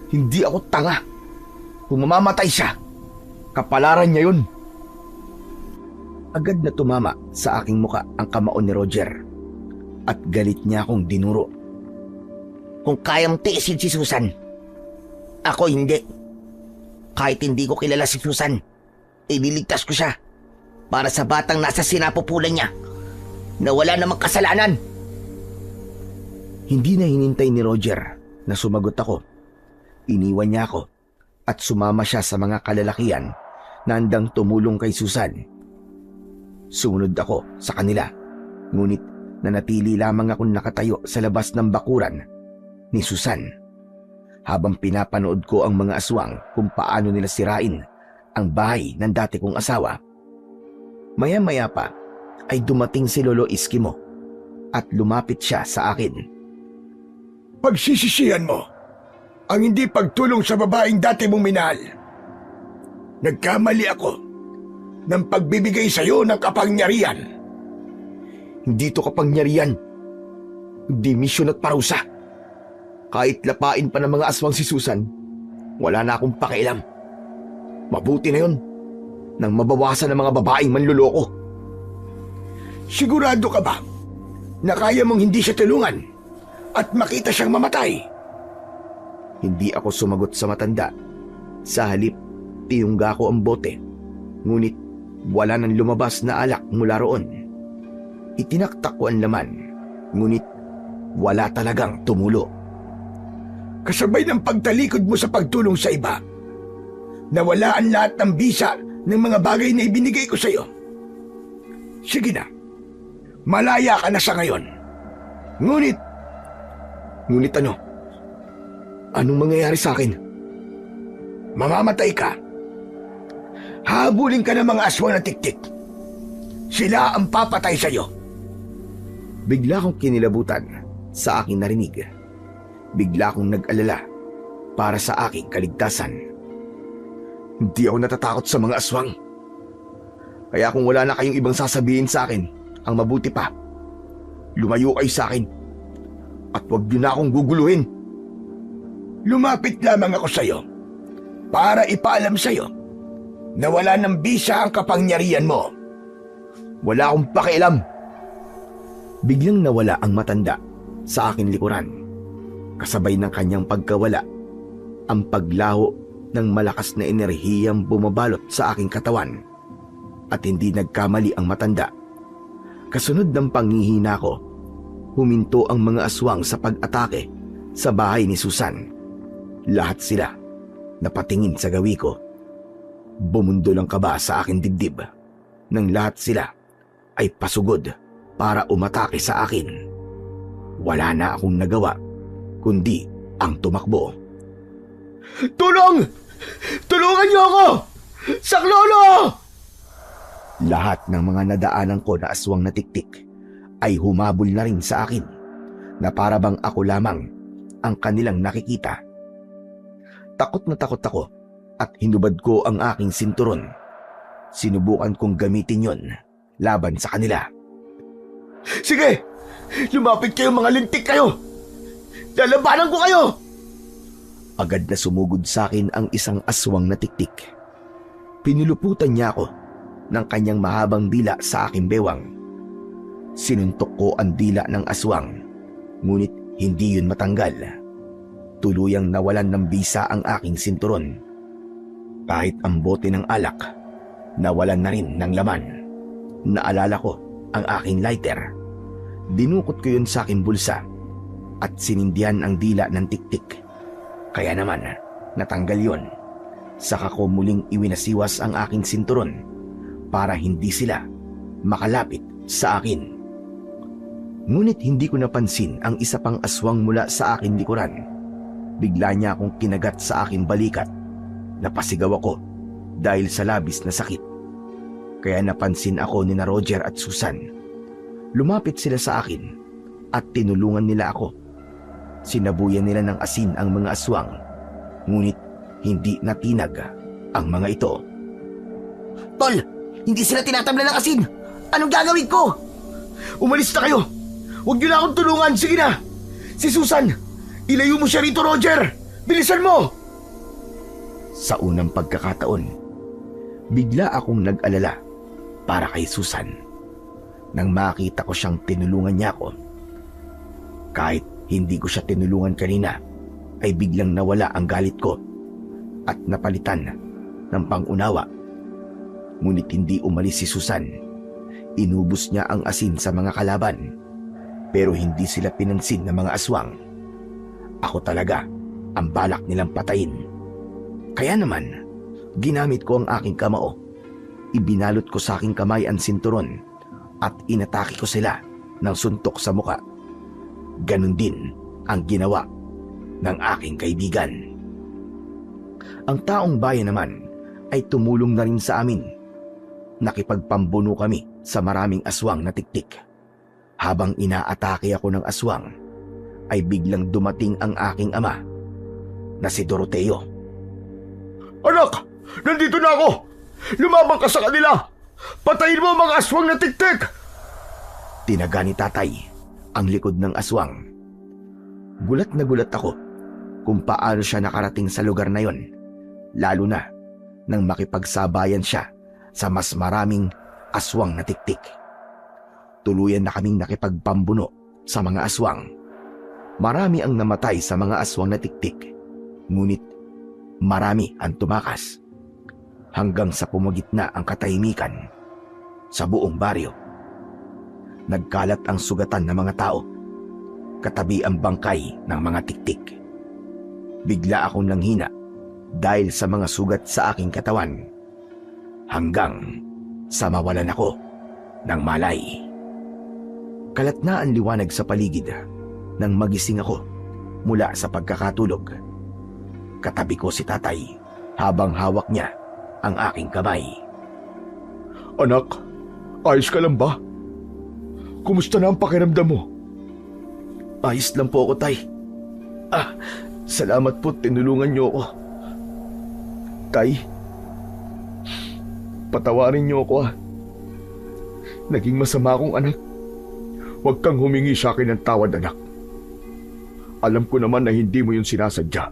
Speaker 1: Hindi ako tanga. Kung mamamatay siya, kapalaran niya yun. Agad na tumama sa aking muka ang kamao ni Roger at galit niya akong dinuro.
Speaker 4: Kung kayang tiisin si Susan, ako hindi. Kahit hindi ko kilala si Susan, ililigtas ko siya para sa batang nasa sinapupulan niya na wala namang kasalanan.
Speaker 1: Hindi na hinintay ni Roger na sumagot ako. Iniwan niya ako at sumama siya sa mga kalalakian na handang tumulong kay Susan. Sumunod ako sa kanila, ngunit nanatili lamang akong nakatayo sa labas ng bakuran ni Susan habang pinapanood ko ang mga aswang kung paano nila sirain ang bahay ng dati kong asawa. Maya-maya pa ay dumating si Lolo Iskimo at lumapit siya sa akin.
Speaker 2: Pagsisisihan mo ang hindi pagtulong sa babaeng dati mong minahal. Nagkamali ako ng pagbibigay sa iyo ng kapangyarihan.
Speaker 1: Hindi to kapangyarihan, hindi misyon at parusa. Kahit lapain pa ng mga aswang si Susan, wala na akong pakialam. Mabuti na yun nang mabawasan ng mga babaeng manluloko.
Speaker 2: Sigurado ka ba na kaya mong hindi siya tulungan at makita siyang mamatay?
Speaker 1: Hindi ako sumagot sa matanda. Sa halip, tiyungga ko ang bote. Ngunit wala nang lumabas na alak mula roon. Itinaktak ko ang laman, ngunit wala talagang tumulo.
Speaker 2: Kasabay ng pagtalikod mo sa pagtulong sa iba, nawala ang lahat ng bisa ng mga bagay na ibinigay ko sa iyo. Sige na, malaya ka na sa ngayon.
Speaker 1: Ngunit ano? Anong mangyayari sa akin?
Speaker 2: Mamamatay ka. Habulin ka ng mga aswang na tiktik. Sila ang papatay sa iyo.
Speaker 1: Bigla akong kinilabutan sa aking narinig. Bigla akong nag-alala para sa aking kaligtasan. Hindi ako natatakot sa mga aswang. Kaya kung wala na kayong ibang sasabihin sa akin, ang mabuti pa, lumayo kayo sa akin at huwag niyo na akong guguluhin.
Speaker 2: Lumapit lamang ako sa iyo para ipaalam sa iyo na wala ng bisa ang kapangyarihan mo.
Speaker 1: Wala akong pakialam. Biglang nawala ang matanda sa aking likuran. Kasabay ng kanyang pagkawala, ang paglaho ng malakas na enerhiyang bumabalot sa aking katawan. At hindi nagkamali ang matanda. Kasunod ng panghihina ko, huminto ang mga aswang sa pag-atake sa bahay ni Susan. Lahat sila napatingin sa gawi ko. Bumundol ang kaba sa aking dibdib nang lahat sila ay pasugod para umatake sa akin. Wala na akong nagawa kundi ang tumakbo.
Speaker 2: Tulong! Tulungan niyo ako! Saklolo!
Speaker 1: Lahat ng mga nadaanan ko na aswang na tiktik ay humabol na rin sa akin na para bang ako lamang ang kanilang nakikita. Takot na takot ako at hinubad ko ang aking sinturon. Sinubukan kong gamitin yon laban sa kanila.
Speaker 2: Sige! Lumapit kayo mga lintik kayo! Lalabanan ko kayo!
Speaker 1: Agad na sumugod sa akin ang isang aswang na tiktik. Pinuluputan niya ako ng kanyang mahabang dila sa aking bewang. Sinuntok ko ang dila ng aswang, ngunit hindi yun matanggal. Tuluyang nawalan ng bisa ang aking sinturon. Kahit ang bote ng alak, nawalan na rin ng laman. Naalala ko ang aking lighter. Dinukot ko yun sa aking bulsa at sinindihan ang dila ng tiktik. Kaya naman, natanggal yon. Saka ko muling iwinasiwas ang aking sinturon para hindi sila makalapit sa akin. Ngunit hindi ko napansin ang isa pang aswang mula sa aking likuran. Bigla niya akong kinagat sa aking balikat. Napasigaw ako dahil sa labis na sakit. Kaya napansin ako ni na Roger at Susan. Lumapit sila sa akin at tinulungan nila ako. Sinabuyan nila ng asin ang mga aswang, ngunit hindi natinag ang mga ito.
Speaker 3: Tol, hindi sila tinatabla ng asin. Anong gagawin ko?
Speaker 2: Umalis na kayo! Huwag niyo na akong tulungan! Sige na! Si Susan! Ilayo mo siya rito, Roger! Bilisan mo!
Speaker 1: Sa unang pagkakataon, bigla akong nag-alala para kay Susan. Nang makita ko siyang tinulungan niya ako. Kahit hindi ko siya tinulungan kanina, ay biglang nawala ang galit ko at napalitan ng pangunawa. Ngunit hindi umalis si Susan. Inubos niya ang asin sa mga kalaban, pero hindi sila pinansin ng mga aswang. Ako talaga ang balak nilang patayin. Kaya naman, ginamit ko ang aking kamao. Ibinalot ko sa aking kamay ang sinturon at inatake ko sila ng suntok sa muka. Ganon din ang ginawa ng aking kaibigan. Ang taong bayan naman ay tumulong na rin sa amin. Nakipagpambuno kami sa maraming aswang na tiktik. Habang inaatake ako ng aswang, ay biglang dumating ang aking ama na si Doroteo.
Speaker 2: Anak! Nandito na ako! Lumabang ka sa kanila! Patayin mo ang mga aswang na tiktik!
Speaker 1: Tinaga ni tatay ang likod ng aswang. Gulat na gulat ako kung paano siya nakarating sa lugar na yon, lalo na nang makipagsabayan siya sa mas maraming aswang na tiktik. Tuluyan na kaming nakipagpambuno sa mga aswang. Marami ang namatay sa mga aswang na tiktik, ngunit marami ang tumakas. Hanggang sa pumagitna ang katahimikan sa buong baryo. Nagkalat ang sugatan ng mga tao, katabi ang bangkay ng mga tiktik. Bigla akong nanghina dahil sa mga sugat sa aking katawan, hanggang sa mawalan ako ng malay. Kalat na ang liwanag sa paligid nang magising ako mula sa pagkakatulog. Katabi ko si tatay habang hawak niya ang aking kamay.
Speaker 2: Anak, ayos ka lang ba? Kumusta na ang pakiramdam mo?
Speaker 1: Ayos lang po ako, tay. Salamat po, tinulungan niyo ako. Tay, patawarin niyo ako Naging masama akong anak. Huwag kang humingi sa akin ng tawad, anak. Alam ko naman na hindi mo yun sinasadya.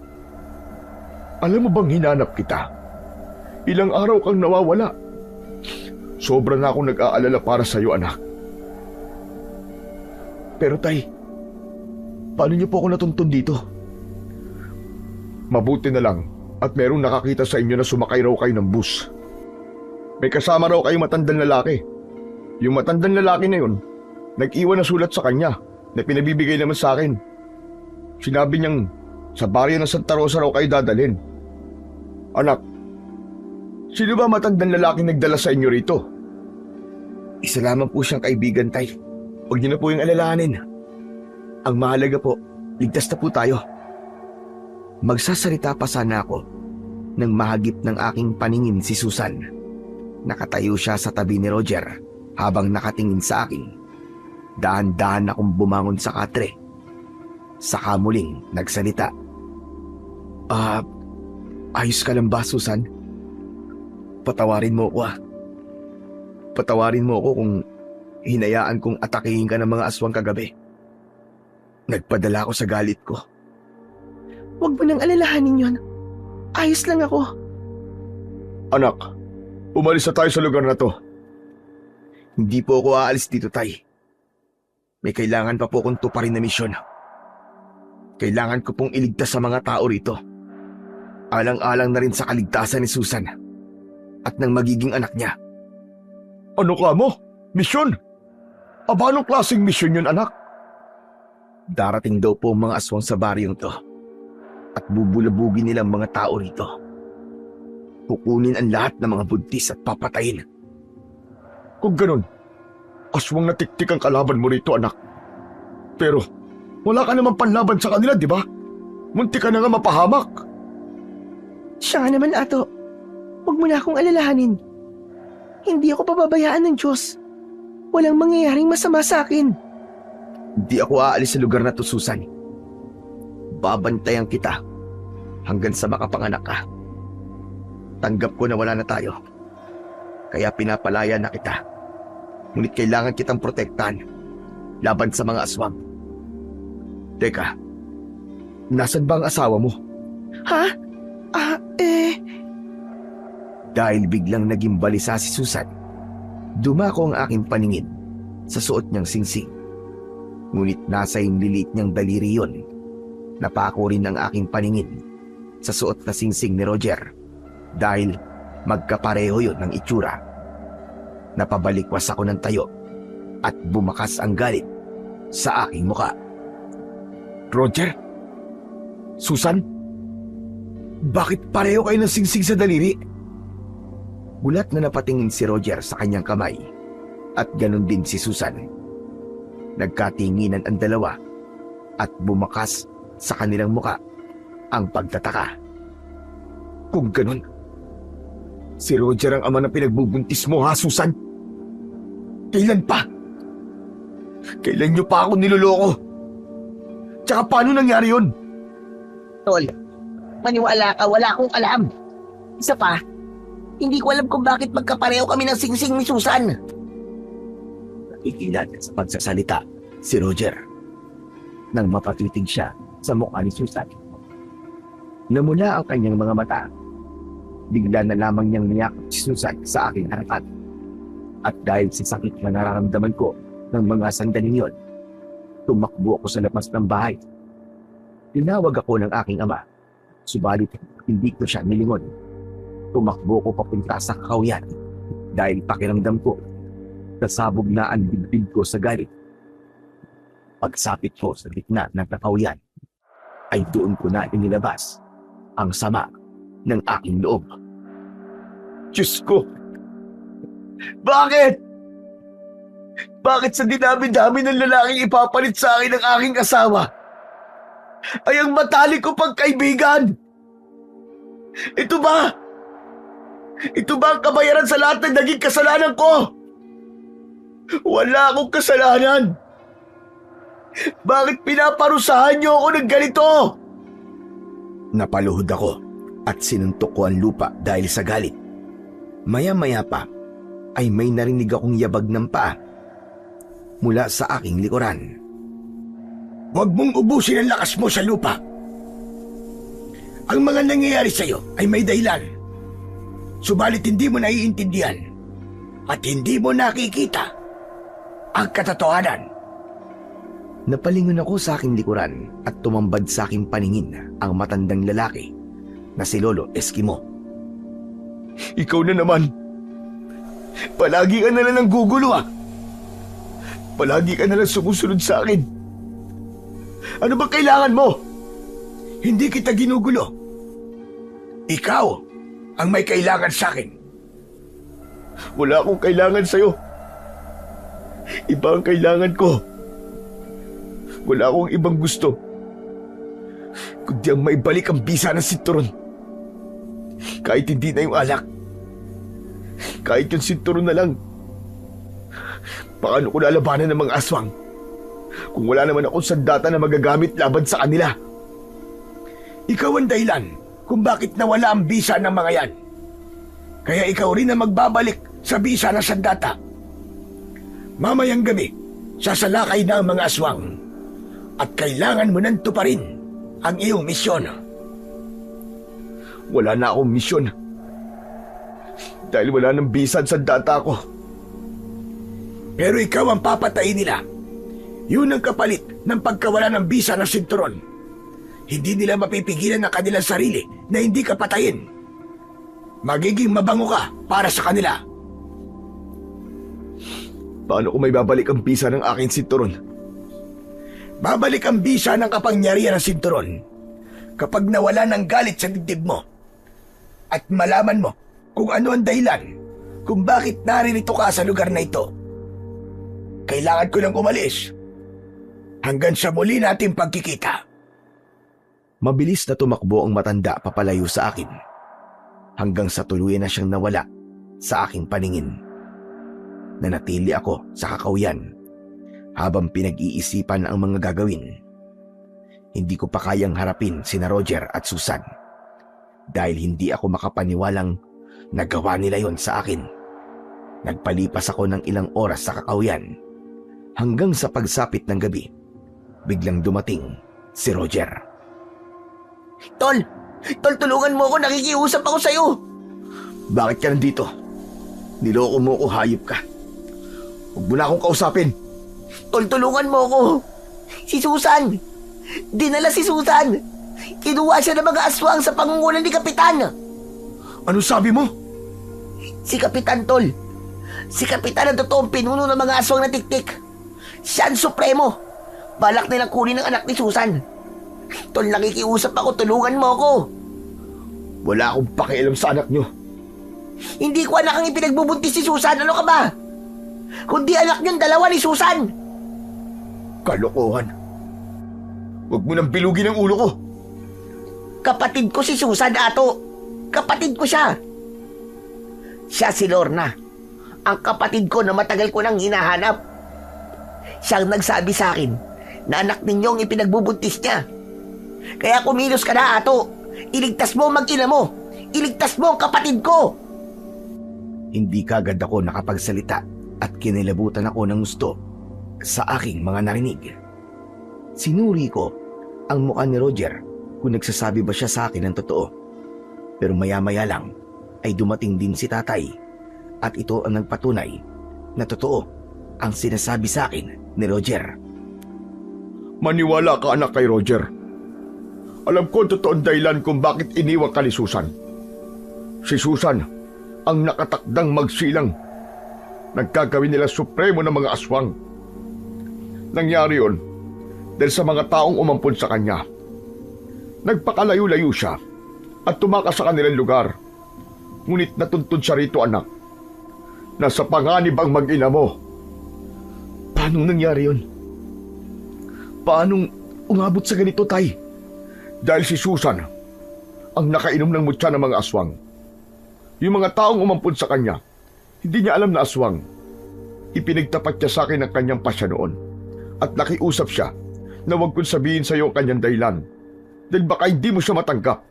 Speaker 1: Alam mo bang hinanap kita? Ilang araw kang nawawala. Sobra na akong nag-aalala para sa iyo, anak. Pero tay, paano niyo po ako natuntun dito? Mabuti na lang at merong nakakita sa inyo na sumakay raw kayo ng bus. May kasama raw kayong matandang lalaki. Yung matandang lalaki na yun, nag-iwan na sulat sa kanya na pinabibigay naman sa akin. Sinabi niyang sa baryo ng Santa Rosa raw kayo dadalhin. Anak, sino ba matandang lalaking nagdala sa inyo rito? Isa lamang po siyang kaibigan, tay. Huwag niyo na po yung alalahanin. Ang mahalaga po, ligtas na po tayo. Magsasalita pa sana ako nang mahagip ng aking paningin si Susan. Nakatayo siya sa tabi ni Roger habang nakatingin sa akin. Dahan-dahan akong bumangon sa katre. Saka muling nagsalita. Ayos ka lang ba, Susan? Patawarin mo ko Patawarin mo ko kung hinayaan kong atakihin ka ng mga aswang kagabi. Nagpadala ako sa galit ko.
Speaker 5: Huwag mo nang alalahanin yon. Ayos lang ako.
Speaker 2: Anak, umalis na tayo sa lugar na to.
Speaker 1: Hindi po ako aalis dito, tay. May kailangan pa po akong tuparin na misyon. Kailangan ko pong iligtas sa mga tao rito. Alang-alang na rin sa kaligtasan ni Susan at ng magiging anak niya.
Speaker 2: Ano ka mo? Misyon? Aba, anong klaseng misyon yun, anak?
Speaker 1: Darating daw po ang mga aswang sa baryong to at bubulabugin nilang mga tao rito. Kukunin ang lahat ng mga buntis at papatayin.
Speaker 2: Kung ganun, aswang na tiktik ang kalaban mo rito, anak. Pero wala ka naman panlaban sa kanila, di ba? Munti ka na nga mapahamak.
Speaker 5: Siya nga naman, Ato. Huwag mo na akong alalahanin. Hindi ako pababayaan ng Diyos. walang mangyayaring masama sa akin.
Speaker 1: Hindi ako aalis sa lugar na to, Susan. Babantayan kita hanggang sa makapanganak ka. Tanggap ko na wala na tayo. Kaya pinapalaya na kita. Ngunit kailangan kitang protektahan laban sa mga aswang. Teka, nasan ba ang asawa mo?
Speaker 5: Ha?
Speaker 1: Dahil biglang naging balisa si Susan, dumako ang aking paningin sa suot niyang singsing. Ngunit nasa yung lilit niyang daliri yun. Napako rin ang aking paningin sa suot na singsing ni Roger dahil magkapareho yun ng itsura. Napabalikwas ako ng tayo at bumakas ang galit sa aking muka. Roger? Susan? Bakit pareho kayo ng singsing sa daliri? Gulat na napatingin si Roger sa kanyang kamay at ganon din si Susan. Nagkatinginan ang dalawa at bumakas sa kanilang muka ang pagtataka. Kung ganon, si Roger ang ama na pinagbubuntis mo, ha, Susan? Kailan pa? Kailan niyo pa ako niloloko? Tsaka paano nangyari yun?
Speaker 4: Tol, maniwala ka, wala akong alam. Isa pa, hindi ko alam kung bakit magkapareho kami ng singsing ni Susan.
Speaker 1: Nakikilan sa pagsasalita si Roger nang mapatitig siya sa mukha ni Susan. Namula ang kanyang mga mata. Bigla na lamang niyang niyakap si Susan sa aking harapan. At dahil sa sakit na nararamdaman ko ng mga sandaling yon, tumakbo ako sa labas ng bahay. Tinawag ako ng aking ama, subalit hindi ko siya nilingon. Tumakbo ko papunta sa kakahuyan dahil pakiramdam ko nasabog na ang dibdib ko sa galit. Pagsapit ko sa gitna ng kakahuyan ay doon ko na inilabas ang sama ng aking loob. Diyos ko! Bakit? Bakit sa dinami-dami ng lalaking ipapalit sa akin ng aking asawa ay ang matalik ko pang kaibigan? Ito ba? Ito ba ang kabayaran sa lahat ng naging kasalanan ko? Wala akong kasalanan. Bakit pinaparusahan niyo ako ng ganito? Napaluhod ako at sinuntok ko ang lupa dahil sa galit. Maya-maya pa ay may narinig akong yabag ng paa mula sa aking likuran. Huwag mong ubusin ang lakas mo sa lupa. Ang mga nangyayari sa iyo ay may dahilan. Subalit hindi mo naiintindihan at hindi mo nakikita ang katotohanan. Napalingon ako sa aking likuran at tumambad sa aking paningin ang matandang lalaki na si Lolo Eskimo. Ikaw na naman. Palagi ka na lang nanggugulo, ah. Palagi ka na lang sumusunod sa akin. Ano ba kailangan mo? Hindi kita ginugulo. Ikaw ang may kailangan sa akin. Wala akong kailangan sa'yo. Iba ang kailangan ko. Wala akong ibang gusto kundi ang maibalik ang bisa ng sinturon. Kahit hindi na yung alak. Kahit yung sinturon na lang. Paano ko lalabanan ng mga aswang kung wala naman akong sandata na magagamit laban sa kanila? Ikaw ang dahilan kung bakit nawala ang bisa ng mga yan. Kaya ikaw rin ang magbabalik sa bisa ng sandata. Mamayang gabi, sasalakay na ang mga aswang at kailangan mo nang tuparin ang iyong misyon. Wala na akong misyon dahil wala nang bisa sa sandata ko. Pero ikaw ang papatayin nila. Yun ang kapalit ng pagkawala ng bisa ng sinturon. Hindi nila mapipigilan ang kanilang sarili na hindi ka patayin. Magiging mabango ka para sa kanila. Paano ko may babalik ang bisa ng aking sinturon? Babalik ang bisa ng kapangyarihan ng sinturon kapag nawala ng galit sa dibdib mo at malaman mo kung ano ang dahilan kung bakit naririto ka sa lugar na ito. Kailangan ko lang umalis hanggang sa muli nating pagkikita. Mabilis na tumakbo ang matanda papalayo sa akin hanggang sa tuluyan na siyang nawala sa aking paningin. nanatili ako sa kakauyan habang pinag-iisipan ang mga gagawin. Hindi ko pa kayang harapin sina Roger at Susan dahil hindi ako makapaniwalang nagawa nila yon sa akin. Nagpalipas ako ng ilang oras sa kakauyan hanggang sa pagsapit ng gabi, biglang dumating si Roger.
Speaker 4: Tol! Tol, tulungan mo ako. Nakikiusap ako sa'yo.
Speaker 1: Bakit ka nandito? Niloko mo ko, hayop ka. Huwag mo na akong kausapin.
Speaker 4: Tol, tulungan mo ako. Si Susan. Dinala si Susan. Kinuha siya ng mga aswang sa pangungunan ni Kapitan.
Speaker 1: Ano sabi mo?
Speaker 4: Si Kapitan, Tol. Si Kapitan ang totoong pinuno ng mga aswang na tiktik. Siya ang supremo. Balak nilang kunin ang anak ni Susan. Tol, nakikiusap ako. Tulungan mo ako.
Speaker 1: Wala akong pakialam sa anak nyo.
Speaker 4: Hindi ko anak ang ipinagbubuntis si Susan. Ano ka ba? Kundi anak niyong dalawa ni Susan.
Speaker 1: Kalokohan. Huwag mo nang bilugin ang ulo ko.
Speaker 4: Kapatid ko si Susan, Ato. Kapatid ko siya. Siya si Lorna. Ang kapatid ko na matagal ko nang hinahanap. Siyang nagsabi sa akin na anak ninyong ipinagbubuntis niya. Kaya kumilos ka na, Ato. Iligtas mo ang mag-ina mo. Iligtas mo ang kapatid ko.
Speaker 1: Hindi kagad ako nakapagsalita at kinilabutan ako ng gusto sa aking mga narinig. Sinuri ko ang mukha ni Roger kung nagsasabi ba siya sa akin ng totoo. Pero maya-maya lang ay dumating din si tatay at ito ang nagpatunay na totoo ang sinasabi sa akin ni Roger.
Speaker 2: Maniwala ka anak kay Roger. Alam ko ang totoong dahilan kung bakit iniwan ka ni Susan. Si Susan ang nakatakdang magsilang. Nagkagawin nila supremo ng mga aswang. Nangyari yun dahil sa mga taong umampun sa kanya. Nagpakalayo-layo siya at tumakas sa kanilang lugar. Ngunit natuntun siya rito, anak. Nasa panganib ang mag-ina mo.
Speaker 1: Paanong nangyari yun? Paanong umabot sa ganito, tay?
Speaker 2: Dahil si Susan ang nakainom ng mutya ng mga aswang. Yung mga taong umampun sa kanya, hindi niya alam na aswang. Ipinagtapat niya sa akin ang kanyang pasya noon at nakiusap siya na huwag kong sabihin sa iyo ang kanyang dahilan dahil baka hindi mo siya matanggap.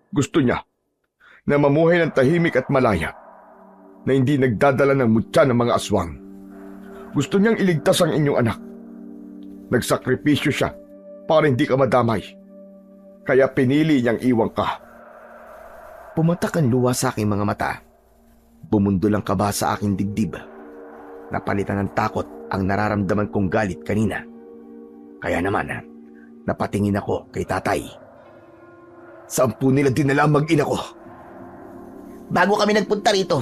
Speaker 2: Gusto niya na mamuhay ng tahimik at malaya na hindi nagdadala ng mutya ng mga aswang. Gusto niyang iligtas ang inyong anak. Nagsakripisyo siya para hindi ka madamay. Kaya pinili niyang iwan ka.
Speaker 1: Pumatak ang luha sa aking mga mata. Bumundol ang kaba sa aking dibdib. Napalitan ng takot ang nararamdaman kong galit kanina. Kaya naman, napatingin ako kay tatay. Saan po nila dinala ang mag-ina ko?
Speaker 4: Bago kami nagpunta rito,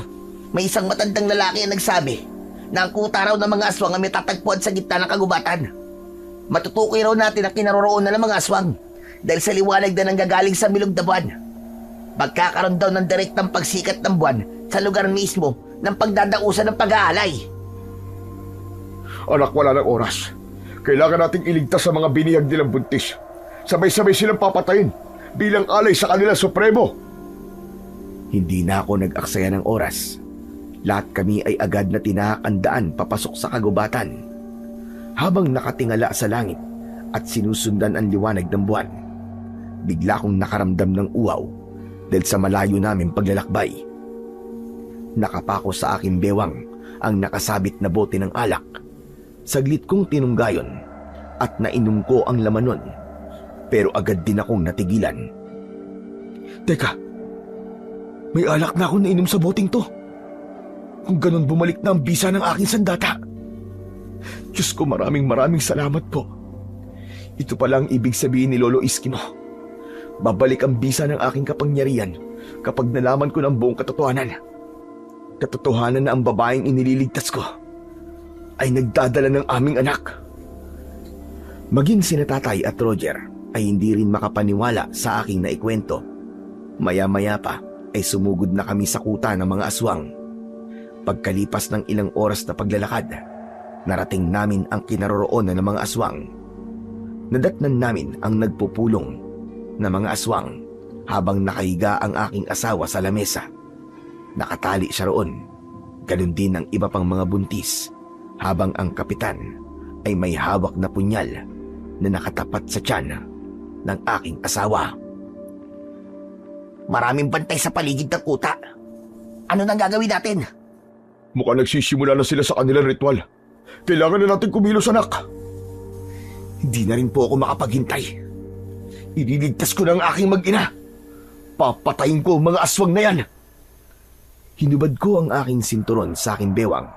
Speaker 4: may isang matandang lalaki ang nagsabi na ang kuta raw ng mga aswang ang may tatagpuan sa gitna ng kagubatan. Matutukoy raw natin ang kinaroroonan ng mga aswang dahil sa liwanag na nanggagaling sa milog na buwan. Magkakaroon daw ng direktang pagsikat ng buwan sa lugar mismo ng pagdadausan ng pag-aalay.
Speaker 2: Anak, wala ng oras. Kailangan nating iligtas sa mga binihag nilang buntis. Sabay-sabay silang papatayin bilang alay sa kanila supremo.
Speaker 1: Hindi na ako nag-aksaya ng oras. Lahat kami ay agad na tinakandaan papasok sa kagubatan. Habang nakatingala sa langit at sinusundan ang liwanag ng buwan, bigla akong nakaramdam ng uhaw dahil sa malayo namin paglalakbay. Nakapako sa aking bewang ang nakasabit na bote ng alak. Saglit kong tinunggayon at nainom ko ang laman nun, pero agad din akong natigilan. Teka, may alak na akong nainom sa boteng to. Kung ganun, bumalik na ang bisa ng aking sandata. Diyos ko, maraming salamat po. Ito pala ang ibig sabihin ni Lolo Iskimo. Babalik ang bisa ng aking kapangyarihan kapag nalaman ko ng buong katotohanan. Katotohanan na ang babaeng inililigtas ko ay nagdadala ng aming anak. Maging sina Tatay at Roger ay hindi rin makapaniwala sa aking naikwento. Maya-maya pa ay sumugod na kami sa kuta ng mga aswang. Pagkalipas ng ilang oras na paglalakad, narating namin ang kinaroroonan ng mga aswang. Nadatnan namin ang nagpupulong na mga aswang habang nakahiga ang aking asawa sa lamesa. Nakatali siya roon. Ganun din ang iba pang mga buntis, habang ang kapitan ay may hawak na punyal na nakatapat sa tiyan ng aking asawa.
Speaker 3: Maraming bantay sa paligid ng kuta. Ano nang gagawin natin?
Speaker 2: Mukhang nagsisimula na sila sa kanilang ritual. Kailangan na natin kumilos, anak.
Speaker 1: Hindi na rin po ako makapaghintay. Ililigtas ko na ang aking mag-ina. Papatayin ko ang mga aswang na yan. Hinubad ko ang aking sinturon sa aking bewang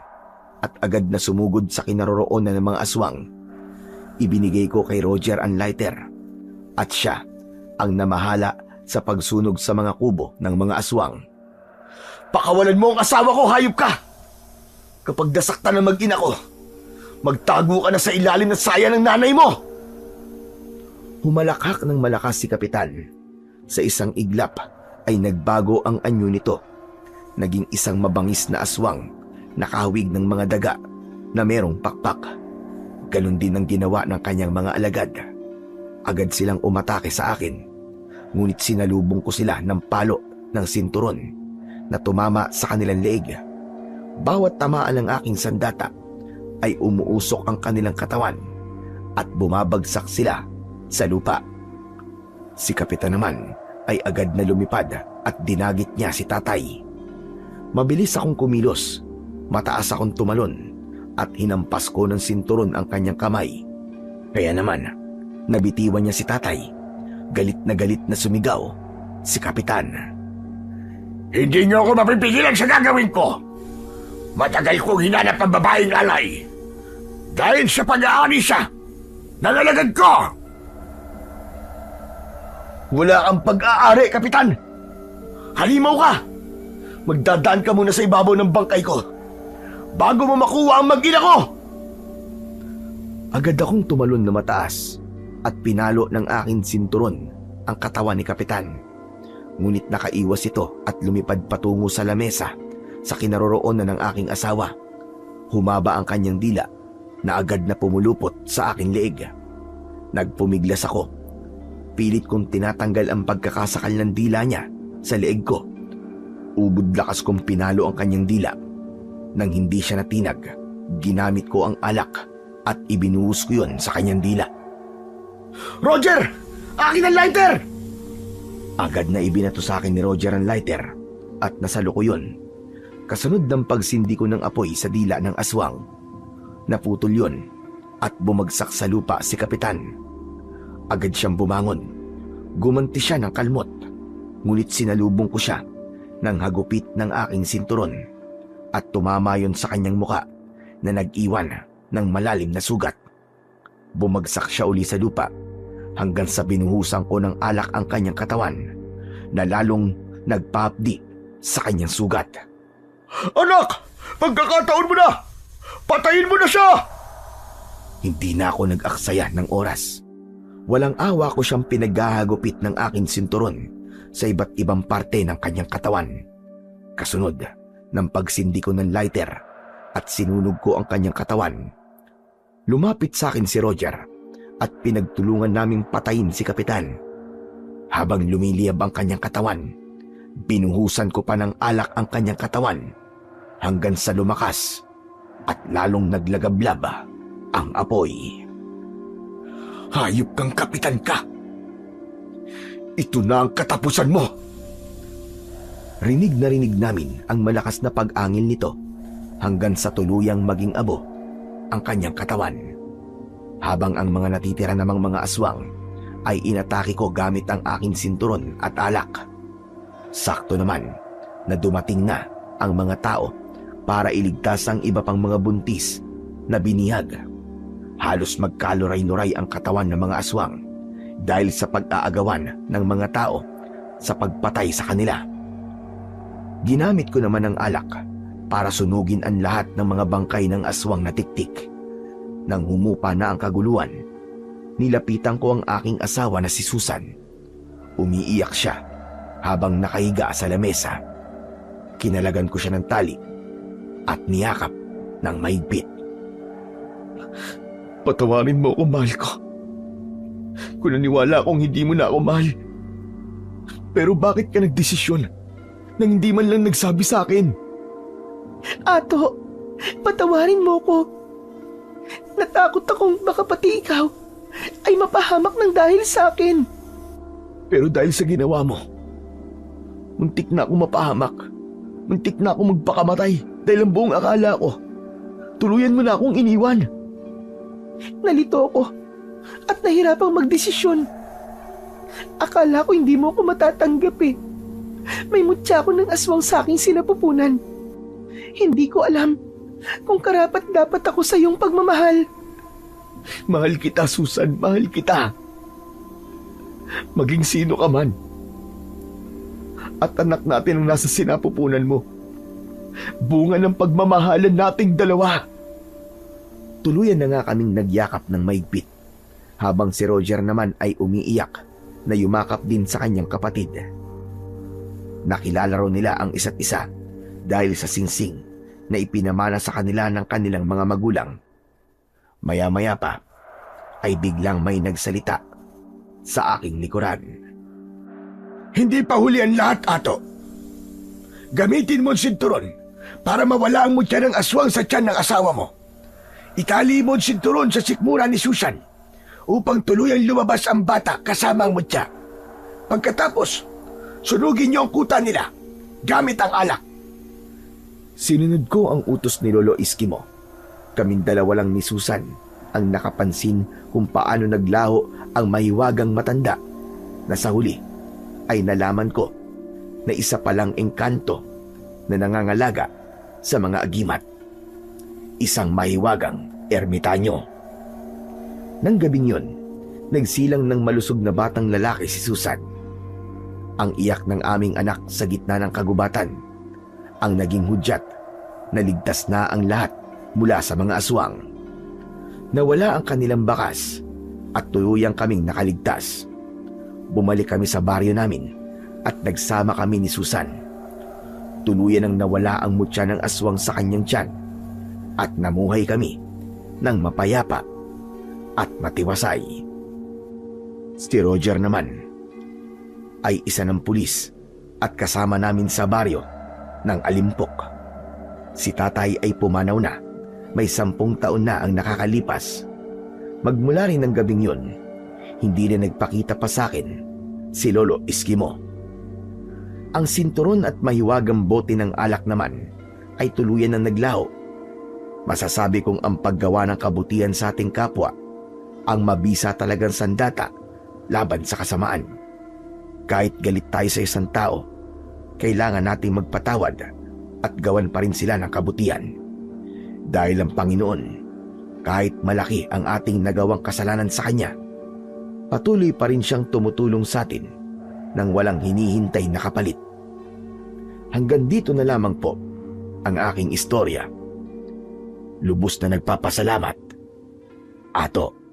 Speaker 1: at agad na sumugod sa kinaroroonan ng mga aswang. Ibinigay ko kay Roger ang lighter at siya ang namahala sa pagsunog sa mga kubo ng mga aswang. Pakawalan mo ang asawa ko, hayop ka! Kapag nasaktan ang mag-ina ko, magtago ka na sa ilalim ng saya ng nanay mo! Humalakhak ng malakas si Kapitan. Sa isang iglap ay nagbago ang anyo nito. Naging isang mabangis na aswang, nakahawig ng mga daga na merong pakpak. Ganon din ang ginawa ng kanyang mga alagad. Agad silang umatake sa akin. Ngunit sinalubong ko sila ng palo ng sinturon na tumama sa kanilang leeg. Bawat tamaan ng aking sandata ay umuusok ang kanilang katawan at bumabagsak sila sa lupa. Si Kapitan naman ay agad na lumipad at dinagit niya si tatay. Mabilis akong kumilos, mataas akong tumalon at hinampas ko ng sinturon ang kanyang kamay. Kaya naman, nabitiwan niya si tatay. Galit na sumigaw si Kapitan.
Speaker 2: Hindi niyo ako mapipigilan sa gagawin ko. Matagal kong hinanap ang babaeng alay. Dahil sa pag-aani siya, nangalagad ko!
Speaker 1: Wala kang pag-aari, Kapitan! Halimaw ka! Magdadaan ka muna sa ibabaw ng bangkay ko bago mo makuha ang mag-ina ko! Agad akong tumalon na mataas at pinalo ng aking sinturon ang katawan ni Kapitan. Ngunit nakaiwas ito at lumipad patungo sa lamesa sa kinaroroonan ng aking asawa. Humaba ang kanyang dila na agad na pumulupot sa aking leeg. Nagpumiglas ako. Pilit kong tinatanggal ang pagkakasakal ng dila niya sa leeg ko. Ubod lakas kong pinalo ang kanyang dila. Nang hindi siya natinag, ginamit ko ang alak at ibinuhos ko yun sa kanyang dila. Roger! Akin ang lighter! Agad na ibinato sa akin ni Roger ang lighter at nasalo ko yun. Kasunod ng pagsindi ko ng apoy sa dila ng aswang. Naputol yun at bumagsak sa lupa si Kapitan. Agad siyang bumangon. Gumanti siya ng kalmot. Ngunit sinalubong ko siya ng hagupit ng aking sinturon at tumama yon sa kanyang muka na nag-iwan ng malalim na sugat. Bumagsak siya uli sa lupa hanggang sa binuhusan ko ng alak ang kanyang katawan na lalong nagpapdi sa kanyang sugat.
Speaker 2: Anak! Pagkakataon mo na! Patayin mo na siya!
Speaker 1: Hindi na ako nag-aksaya ng oras. Walang awa ko siyang pinaghahagupit ng aking sinturon sa iba't ibang parte ng kanyang katawan. Kasunod ng pagsindi ko ng lighter at sinunog ko ang kanyang katawan. Lumapit sa akin si Roger at pinagtulungan naming patayin si Kapitan. Habang lumiliyab ang kanyang katawan, binuhusan ko pa ng alak ang kanyang katawan hanggang sa lumakas at lalong naglagablab ang apoy. Hayop kang Kapitan ka! Ito na ang katapusan mo! Rinig na rinig namin ang malakas na pag-angil nito hanggang sa tuluyang maging abo ang kanyang katawan. Habang ang mga natitira namang mga aswang ay inatake ko gamit ang aking sinturon at alak. Sakto naman na dumating na ang mga tao para iligtas ang iba pang mga buntis na binihag. Halos magkaluray-luray ang katawan ng mga aswang dahil sa pag-aagawan ng mga tao sa pagpatay sa kanila. Ginamit ko naman ang alak para sunugin ang lahat ng mga bangkay ng aswang na tiktik. Nang humupa na ang kaguluhan, nilapitan ko ang aking asawa na si Susan. Umiiyak siya habang nakahiga sa lamesa. Kinalagan ko siya ng tali at niyakap ng mahigpit. Patawarin mo ako, mahal ko. Kung naniwala akong hindi mo na ako mahal. Pero bakit ka nagdesisyon nang hindi man lang nagsabi sa akin?
Speaker 5: Ato, patawarin mo ko. Natakot akong baka pati ikaw ay mapahamak ng dahil sa akin.
Speaker 1: Pero dahil sa ginawa mo, muntik na akong mapahamak. Muntik na akong magpakamatay dahil ang buong akala ko, tuluyan mo na akong iniwan.
Speaker 5: Nalito ako at nahirapang magdesisyon. Akala ko hindi mo ako matatanggap eh. May mutya ako ng aswang sa aking sinapupunan. Hindi ko alam kung karapat dapat ako sa iyong pagmamahal.
Speaker 1: Mahal kita, Susan. Mahal kita. Maging sino ka man. At anak natin ang nasa sinapupunan mo. Bunga ng pagmamahalan nating dalawa. Tuluyan na nga kaming nagyakap ng maigpit, habang si Roger naman ay umiiyak na yumakap din sa kanyang kapatid. Nakilala raw nila ang isa't isa dahil sa singsing na ipinamana sa kanila ng kanilang mga magulang. Maya-maya pa ay biglang may nagsalita sa aking likuran.
Speaker 2: Hindi pa huli ang lahat, Ato. Gamitin mo ang sinturon para mawala ang mutya ng aswang sa tiyan ng asawa mo. Itali mo ang sinturon sa sikmura ni Susan upang tuluyang lumabas ang bata kasama ang mutya. Pagkatapos, sunugin niyo ang kuta nila gamit ang alak.
Speaker 1: Sinunod ko ang utos ni Lolo Iskimo. Kaming dalawa lang ni Susan ang nakapansin kung paano naglaho ang mahiwagang matanda na sa huli ay nalaman ko na isa palang engkanto na nangangalaga sa mga agimat. Isang mahiwagang ermitanyo. Nang gabing yun, nagsilang ng malusog na batang lalaki si Susan. Ang iyak ng aming anak sa gitna ng kagubatan ang naging hudyat na ligtas na ang lahat mula sa mga aswang. Nawala ang kanilang bakas at tuluyang kaming nakaligtas. Bumalik kami sa baryo namin at nagsama kami ni Susan. Tuluyan ang nawala ang mutya ng aswang sa kanyang tiyan at namuhay kami ng mapayapa at matiwasay. Si Roger naman ay isa ng pulis at kasama namin sa baryo ng Alimpok. Si tatay ay pumanaw na, may 10 taon na ang nakakalipas. Magmula rin ng gabing yun, hindi na nagpakita pa sa akin si Lolo Iskimo. Ang sinturon at mahiwagang bote ng alak naman ay tuluyan na naglaho. Masasabi kong ang paggawa ng kabutihan sa ating kapwa ang mabisa talagang sandata laban sa kasamaan. Kahit galit tayo sa isang tao, kailangan nating magpatawad at gawan pa rin sila ng kabutihan. Dahil ang Panginoon, kahit malaki ang ating nagawang kasalanan sa Kanya, patuloy pa rin siyang tumutulong sa atin nang walang hinihintay na kapalit. Hanggang dito na lamang po ang aking istorya. Lubos na nagpapasalamat, Ato.